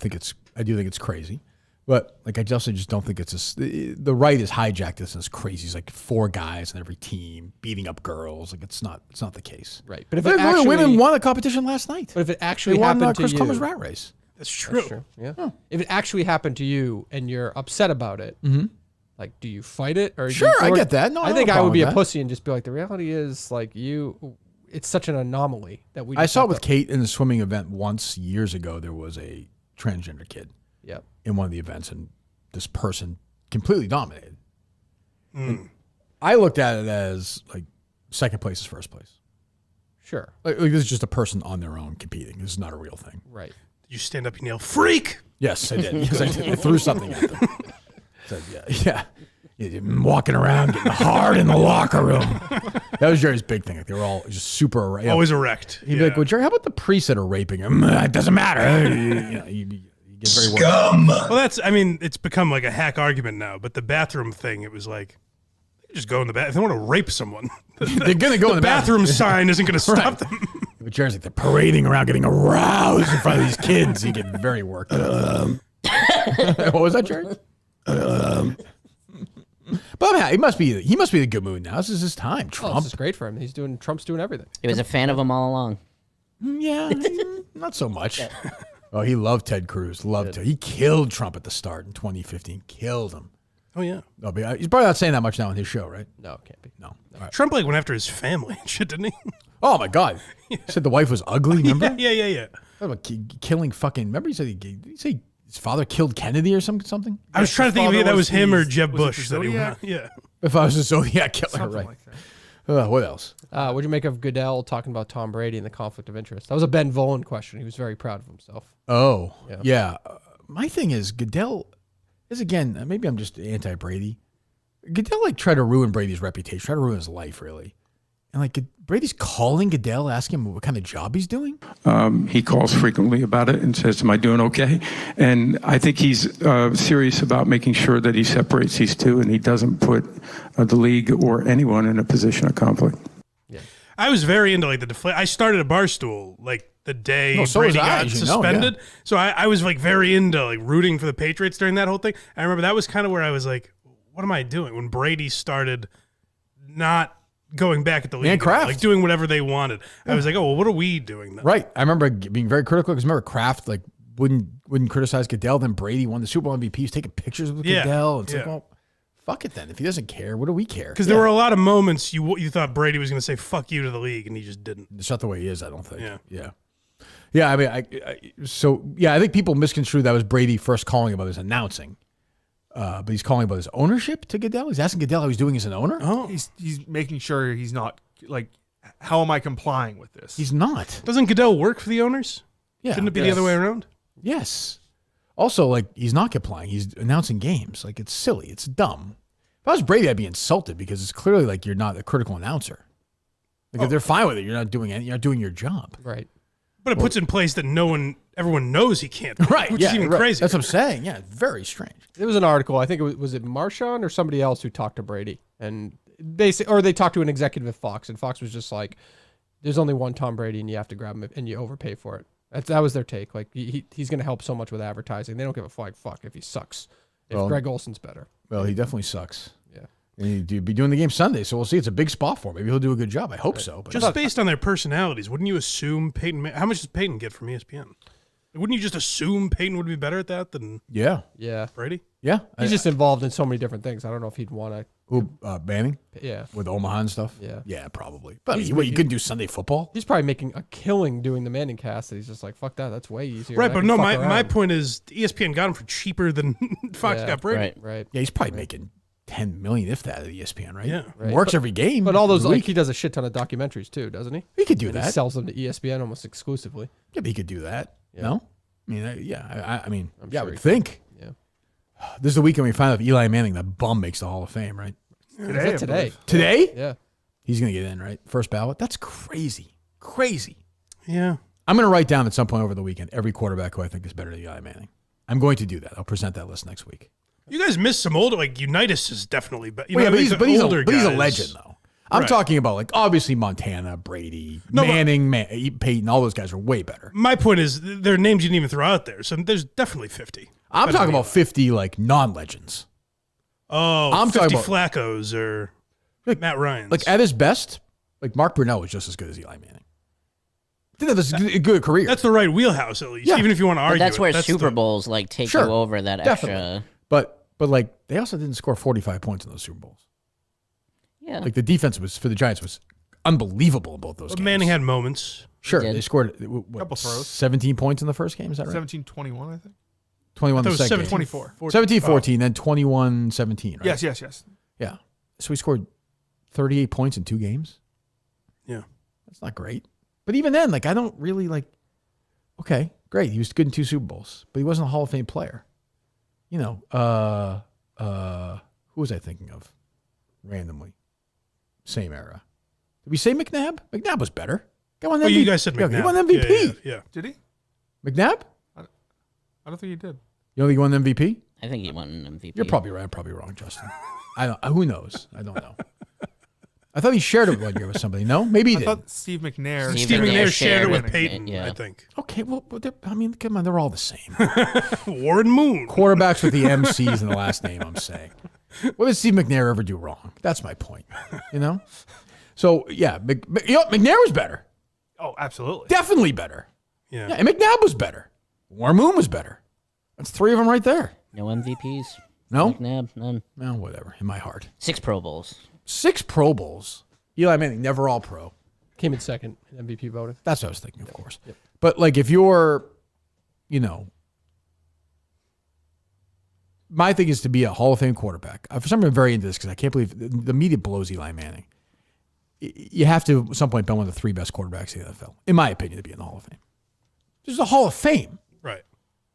do think it's crazy. But like I just don't think it's the right has hijacked this as crazy. It's like 4 guys on every team beating up girls. Like it's not the case. Right. But if women won a competition last night. But if it actually happened to Chris you, Plummer's rat race. That's true. Yeah. Huh. If it actually happened to you and you're upset about it, like, do you fight it or sure? I get that. No, I think I would be a pussy and just be like, the reality is like it's such an anomaly that we. I saw it with Kate in the swimming event once years ago. There was a transgender kid. Yep. In one of the events, and this person completely dominated. I looked at it as like second place is first place. Sure. Like this is just a person on their own competing. This is not a real thing. Right. Did you stand up and yell, freak? Yes, I did. Yes, I did. I threw something at them. Said, yeah. Walking around, getting hard in the locker room. That was Jerry's big thing. Like they were all just super erect. Always erect. He'd be like, well, Jerry, how about the priests that are raping him? It doesn't matter. You get very scum. Well, it's become like a hack argument now, but the bathroom thing, it was like, they just go in the bathroom. If they want to rape someone, they're going to go in the bathroom sign isn't going to stop them. But Jerry's like, they're parading around getting aroused in front of these kids. You get very worked up. What was that, Jerry? But he must be the good mood now. This is his time. Trump. This is great for him. Trump's doing everything. He was a fan of him all along. Yeah, not so much. Oh, he loved Ted Cruz. He killed Trump at the start in 2015. Killed him. Oh, yeah. No, but he's probably not saying that much now on his show, right? No, it can't be. No. Right. Trump went after his family and shit, didn't he? Oh, my God. He said the wife was ugly, remember? Yeah. What about killing fucking... Remember did he say his father killed Kennedy or something? I was trying to think if that was him or Jeb Bush. Yeah. If I was a Zodiac killer, right. Like what else? What'd you make of Goodell talking about Tom Brady and the conflict of interest? That was a Ben Volin question. He was very proud of himself. Oh, yeah. My thing is, Goodell is, again, maybe I'm just anti-Brady. Goodell, tried to ruin Brady's reputation, tried to ruin his life, really. And, Brady's calling Goodell, asking him what kind of job he's doing? He calls frequently about it and says, am I doing okay? And I think he's serious about making sure that he separates these two and he doesn't put the league or anyone in a position of conflict. Yeah. I was very into, the deflate. I started at Barstool, the day Brady got suspended. So I was, very into, rooting for the Patriots during that whole thing. I remember that was kind of where I was like, what am I doing? When Brady started not going back at the league, doing whatever they wanted. I was like, oh, well, what are we doing then? Right. I remember being very critical because remember Kraft wouldn't criticize Goodell. Then Brady won the Super Bowl MVP. He's taking pictures with Goodell. It's like, well, fuck it then. If he doesn't care, what do we care? Because there were a lot of moments you thought Brady was going to say fuck you to the league, and he just didn't. It's not the way he is, I don't think. Yeah. I mean, I think people misconstrued that was Brady first calling about his announcing. But he's calling about his ownership to Goodell. He's asking Goodell how he's doing as an owner. Oh, he's making sure he's not how am I complying with this? He's not. Doesn't Goodell work for the owners? Yeah. Shouldn't it be the other way around? Yes. Also, he's not complying. He's announcing games. It's silly. It's dumb. If I was Brady, I'd be insulted because it's clearly you're not a critical announcer. If they're fine with it, you're not doing anything. You're not doing your job. Right. But it puts in place that everyone knows he can't. Right. Which is even crazy. That's what I'm saying. Yeah. Very strange. There was an article. I think was it Marshawn or somebody else who talked to Brady, and they talked to an executive at Fox, and Fox was just like, "There's only one Tom Brady, and you have to grab him, and you overpay for it." That was their take. He's going to help so much with advertising. They don't give a fuck if he sucks. If Greg Olson's better. Well, he definitely sucks. Yeah. And he'd be doing the game Sunday, so we'll see. It's a big spot for him. Maybe he'll do a good job. I hope so. But just based on their personalities, wouldn't you assume Peyton? How much does Peyton get from ESPN? Wouldn't you just assume Peyton would be better at that than Brady? Yeah. He's just involved in so many different things. I don't know if he'd want to. Manning? Yeah. With Omaha and stuff? Yeah. Yeah, probably. But you couldn't do Sunday football? He's probably making a killing doing the Manning cast. That he's just like, fuck that. That's way easier. Right, but no, my point is ESPN got him for cheaper than Fox got Brady. Right. Yeah, he's probably making $10 million, if that, at ESPN, right? Yeah. Right. Works every game. But all those, he does a shit ton of documentaries too, doesn't he? He could do that. He sells them to ESPN almost exclusively. Yeah, but he could do that. Yeah. No? I mean, I I'm would sure think. Yeah. This is the weekend we find out if Eli Manning, that bum, makes the Hall of Fame, right? Today. Today? Yeah. He's going to get in, right? First ballot? That's crazy. Crazy. Yeah. I'm going to write down at some point over the weekend every quarterback who I think is better than Eli Manning. I'm going to do that. I'll present that list next week. You guys missed some older, like Unitas is definitely better. But he's a legend, though. I'm Right. talking about, like, obviously Montana, Brady, Manning, Peyton, all those guys are way better. My point is, there are names you didn't even throw out there, so there's definitely 50. I'm talking about 50, like, non-legends. Oh, I'm 50 talking about Flaccos or Matt Ryan's. Like, at his best, like, Mark Brunell was just as good as Eli Manning. I think that's a good career. That's the right wheelhouse, at least. Yeah. Even if you want to argue, But that's where it. Super Bowls like take Sure, you over that definitely. extra. But like, they also didn't score 45 points in those Super Bowls. Yeah. Like, the defense for the Giants was unbelievable in both those But games. Manning had moments. Sure, He did. they scored Couple throws. 17 points in the first game. Is that right? 17-21, I think. 21 I thought the it was second. 24. 17-14, then 21-17, right? Yes. Yeah. So he scored 38 points in 2 games. Yeah. That's not great. But even then, like, I don't really like, okay, great. He was good in 2 Super Bowls, but he wasn't a Hall of Fame player. You know, who was I thinking of randomly? Same era. Did we say McNabb? McNabb was better. He won Oh, MVP. you guys said McNabb. He won MVP. Yeah. Did he? McNabb? I don't think he did. You don't think he won MVP? I think he won an MVP. You're probably right. I'm probably wrong, Justin. I don't. Who knows? I don't know. I thought he shared it 1 year with somebody. No, maybe he I did. thought Steve McNair. Steve McNair shared it with Manning. Peyton, Yeah. I think. Okay, well, I mean, come on, they're all the same. Warren Moon. Quarterbacks with the MCs in the last name, I'm saying. What did Steve McNair ever do wrong? That's my point. You know? So, yeah, McNair was better. Oh, absolutely. Definitely better. Yeah. Yeah, and McNabb was better. Warren Moon was better. That's 3 of them right there. No MVPs. No? McNabb, none. No, whatever. In my heart. 6 Pro Bowls. 6 Pro Bowls. Eli Manning, never all pro. Came in second in MVP voting. That's what I was thinking, of course. But, like, if you're, you know, my thing is to be a Hall of Fame quarterback. For some reason, I'm very into this because I can't believe the media blows Eli Manning. You have to, at some point, be one of the 3 best quarterbacks in the NFL, in my opinion, to be in the Hall of Fame. There's a Hall of Fame. Right.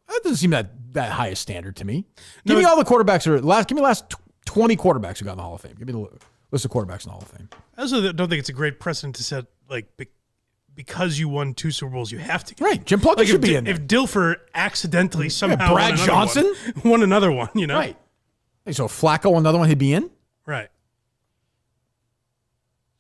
That doesn't seem that high a standard to me. Give me all the quarterbacks give me the last 20 quarterbacks who got in the Hall of Fame. Give me the list of quarterbacks in the Hall of Fame. I also don't think it's a great precedent to set, like, because you won 2 Super Bowls, you have to. Right. Jim Plunkett should be in there. If Dilfer accidentally somehow Brad Johnson won another one, you know? Right. So Flacco, another one, he'd be in? Right.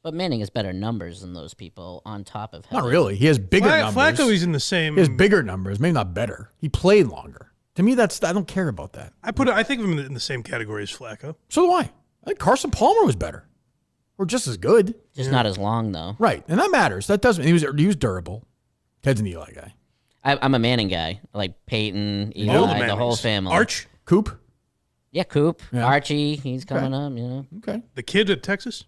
But Manning has better numbers than those people on top of him. Not really. He has bigger numbers. Flacco is in the same. He has bigger numbers, maybe not better. He played longer. To me, I don't care about that. I think of him in the same category as Flacco. So do I. I think Carson Palmer was better. Or just as good. Just not as long, though. Right. And that matters. That doesn't. He was durable. Ted's an Eli guy. I'm a Manning guy. Like Peyton, Eli, the whole family. Arch? Coop? Yeah, Coop. Yeah. Archie, he's coming up, you know. Okay. The kid at Texas?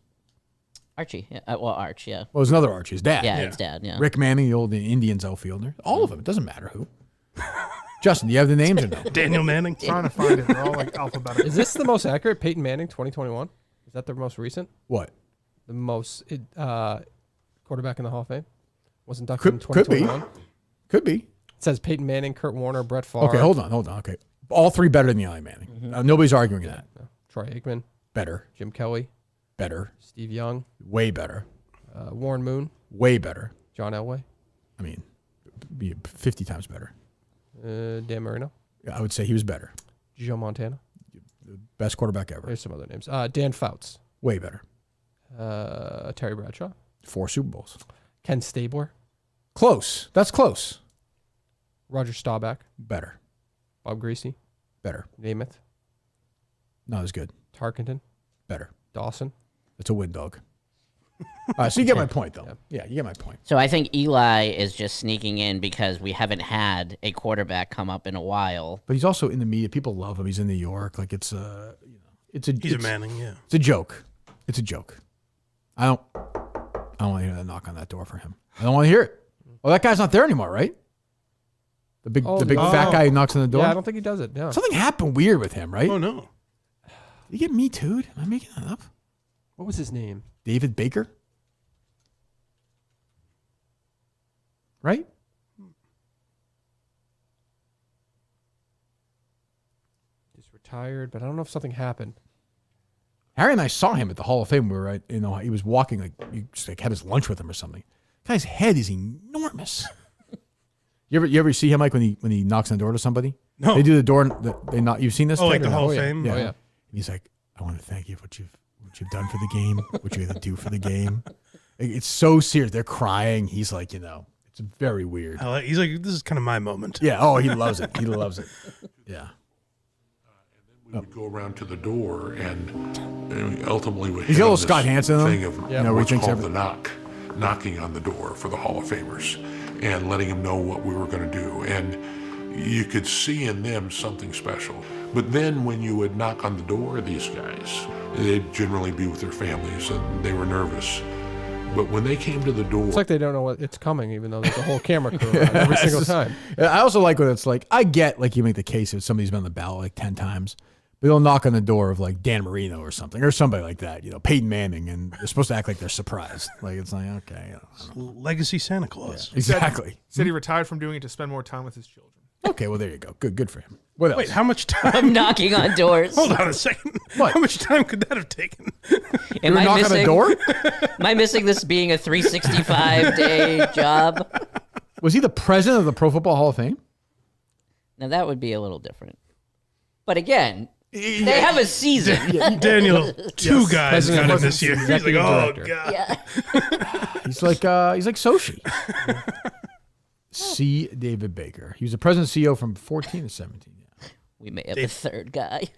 Archie. Yeah. Well, Arch, yeah. Well, there's another Arch. His dad. Yeah, his dad, yeah. Rick Manning, the old Indians outfielder. All of them. It doesn't matter who. Justin, do you have the names or no? Daniel Manning. Trying to find it. They're all like alphabetical. Is this the most accurate? Peyton Manning, 2021? Is that the most recent? What? The most quarterback in the Hall of Fame? Was inducted in 2021? Could be. It says Peyton Manning, Kurt Warner, Brett Favre. Okay, hold on. Okay. All 3 better than Eli Manning. Nobody's arguing that. No. Troy Aikman. Better. Jim Kelly. Better. Steve Young. Way better. Warren Moon. Way better. John Elway. I mean, be 50 times better. Dan Marino. Yeah, I would say he was better. Joe Montana. The best quarterback ever. There's some other names. Dan Fouts. Way better. Terry Bradshaw. 4 Super Bowls. Ken Stabler. Close. That's close. Roger Staubach. Better. Bob Greasy. Better. Namath. Not as good. Tarkenton. Better. Dawson. It's a win dog. All right, so you get my point, though. Yeah, you get my point. So I think Eli is just sneaking in because we haven't had a quarterback come up in a while. But he's also in the media. People love him. He's in New York. Like it's he's a Manning. Yeah, it's a joke. It's a joke. I don't want to hear that knock on that door for him. I don't want to hear it. Well, that guy's not there anymore, right? The big fat guy who knocks on the door. Yeah, I don't think he does it. No. Something happened weird with him, right? Oh no. Did he get Me Too'd? Am I making that up? What was his name? David Baker? Right? He's retired, but I don't know if something happened. Harry and I saw him at the Hall of Fame. We were right, he was walking, like, you just like had his lunch with him or something. Guy's head is enormous. You ever see him, Mike, when he knocks on the door to somebody? No. They do the door. They knock. You've seen this? Oh, like Ted, the or Hall no? of Fame? Yeah. Oh, yeah. And he's like, I want to thank you for what you've done for the game, what you're gonna do for the game. It's so serious. They're crying. He's like, it's very weird. He's like, this is kind of my moment. Yeah. Oh, he loves it. He loves it. Yeah. We would go around to the door and ultimately we He's hit got a little on Scott this Hansen in him. thing of what's he thinks called the knocking on the door for the Hall of Famers and letting them know what we were going to do. And you could see in them something special. But then when you would knock on the door of these guys, they'd generally be with their families and they were nervous. But when they came to the door... It's like they don't know it's coming, even though there's a whole camera crew around every single time. I also like when it's like, I get, like, you make the case if somebody's been on the ballot like 10 times, but they'll knock on the door of, like, Dan Marino or something, or somebody like that, Peyton Manning, and they're supposed to act like they're surprised. Like, it's like, okay. Legacy Santa Claus. Yeah, exactly. Said he retired from doing it to spend more time with his children. Okay, well, there you go. Good for him. What else? Wait, how much time? I'm knocking on doors. Hold on a second. What? How much time could that have taken? Am I knock on the door? Am I missing this being a 365-day job? Was he the president of the Pro Football Hall of Fame? Now, that would be a little different. But again, they have a season. Daniel, two guys President got it this year. He's like, executive oh, director. God. Yeah. He's like Sochi. C. David Baker. He was the president and CEO from 14 to 17. Yeah. We may have a third guy.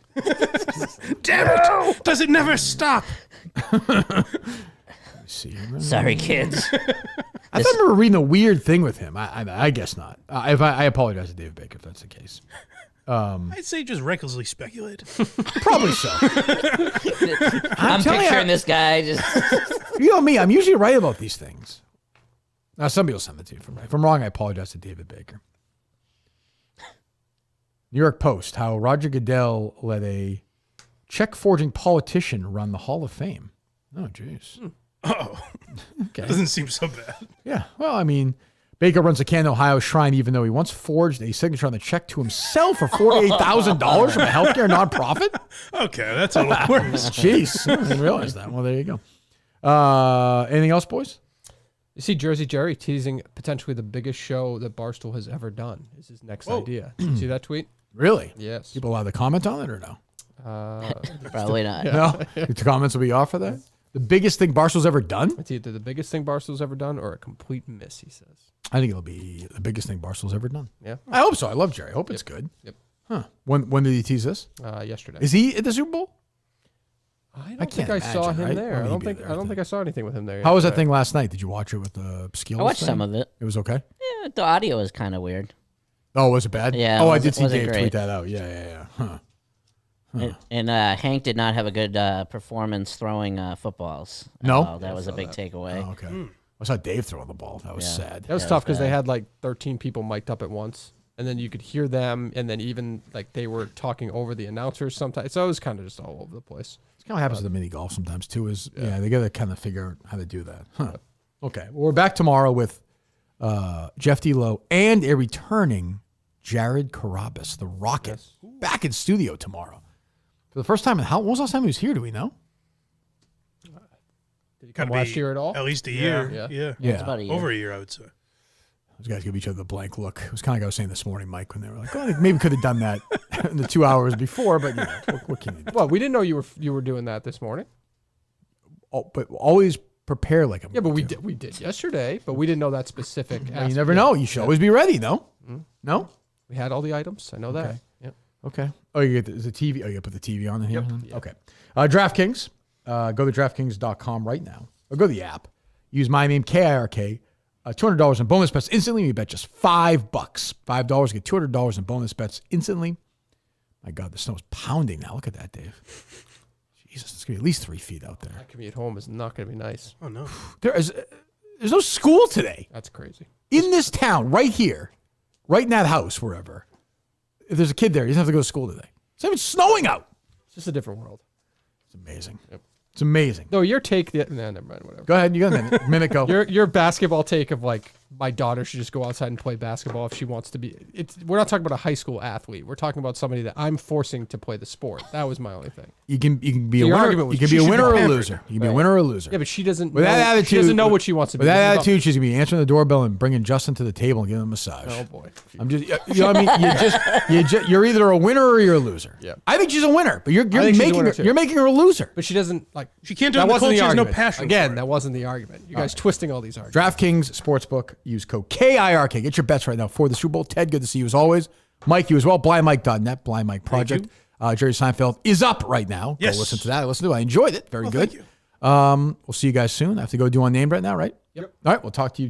Damn it! Does it never stop? Sorry, kids. I thought I remember reading a weird thing with him. I guess not. I apologize to David Baker if that's the case. I'd say just recklessly speculate. Probably so. I'm telling you, picturing this guy just... You know me, I'm usually right about these things. Now, somebody will send it to you. If I'm wrong, I apologize to David Baker. New York Post, how Roger Goodell let a check-forging politician run the Hall of Fame. Oh, jeez. Oh, okay. Doesn't seem so bad. Yeah, well, I mean, Baker runs a Canton, Ohio shrine, even though he once forged a signature on the check to himself for $48,000 from a healthcare nonprofit. Okay, that's a little worse. Jeez, I didn't realize that. Well, there you go. Anything else, boys? You see Jersey Jerry teasing potentially the biggest show that Barstool has ever done is his next idea. Did you see that tweet? Really? Yes. People allowed to comment on it or no? Probably not. No? The comments will be off for that? The biggest thing Barstool's ever done? It's either the biggest thing Barstool's ever done or a complete miss, he says. I think it'll be the biggest thing Barstool's ever done. Yeah. I hope so. I love Jerry. I hope it's good. Yep. Huh. When did he tease this? Yesterday. Is he at the Super Bowl? I don't think I saw him there. I don't think I saw anything with him there. How was that thing last night? Did you watch it with the skills? I watched thing? some of it. It was okay? Yeah, the audio is kind of weird. Oh, was it bad? Yeah. Oh, I did see wasn't Dave great. tweet that out. Yeah. Huh. And Hank did not have a good performance throwing footballs. No? That was a big takeaway. Oh, okay. I saw Dave throwing the ball. That was sad. That was tough because they had like 13 people mic'd up at once. And then you could hear them, and then even like they were talking over the announcers sometimes. So it was kind of just all over the place. It's kind of happens to the mini golf sometimes too. They got to kind of figure out how to do that. Huh. Okay, well, we're back tomorrow with Jeff D-Lo and a returning Jared Carabas, the Rocket, back in studio tomorrow for the first time. When was the last time he was here? Do we know? Did he come last year at all? At least a year. Yeah. It's about a year. Over a year, I would say. Those guys give each other the blank look. It was kind of like I was saying this morning, Mike, when they were like, "Oh, they maybe could have done that in the 2 hours before," but what can you do? Well, we didn't know you were doing that this morning. Oh, but always prepare like I'm. Yeah, but we did yesterday, but we didn't know that specific. You never know. You should always be ready. No, no. We had all the items. I know that. Okay. Yep. Okay. Oh, you get the TV. Oh, you put the TV on in here. Yep. Okay. DraftKings. Go to DraftKings.com right now, or go to the app. Use my name KIRK. $200 in bonus bets instantly. You bet just $5. $5 get $200 in bonus bets instantly. My God, the snow's pounding now. Look at that, Dave. Jesus, it's gonna be at least 3 feet out there. That commute home is not going to be nice. Oh no, there's no school today. That's crazy. In this town, right here, right in that house, wherever. If there's a kid there, he doesn't have to go to school today. It's not even snowing out. It's just a different world. It's amazing. Yep. It's amazing. No, your take. Never mind. Whatever. Go ahead. You got a minute. Go. Your basketball take of like my daughter should just go outside and play basketball if she wants to be. We're not talking about a high school athlete. We're talking about somebody that I'm forcing to play the sport. That was my only thing. You can be a winner. You can be a winner or a loser. You can be a winner or a loser. Yeah, but she doesn't. With that attitude, she doesn't know what she wants to do. With that attitude, she's gonna be answering the doorbell and bringing Justin to the table and giving him a massage. Oh boy, I'm just. You know what I mean? You're either a winner or you're a loser. Yeah. I think she's a winner, but you're making her a loser. But she doesn't like. She can't do it. That She has no passion. Again, that wasn't the argument. You guys twisting all these arguments. DraftKings Sportsbook. Use code KIRK. Get your bets right now for the Super Bowl. Ted, good to see you as always. Mike, you as well. BlindMike.net. Blind Mike Project. Jerry Seinfeld is up right now. Yes. Go listen to that. I enjoyed it. Very good. Thank you. We'll see you guys soon. I have to go do Unnamed right now, right? Yep. All right. We'll talk to you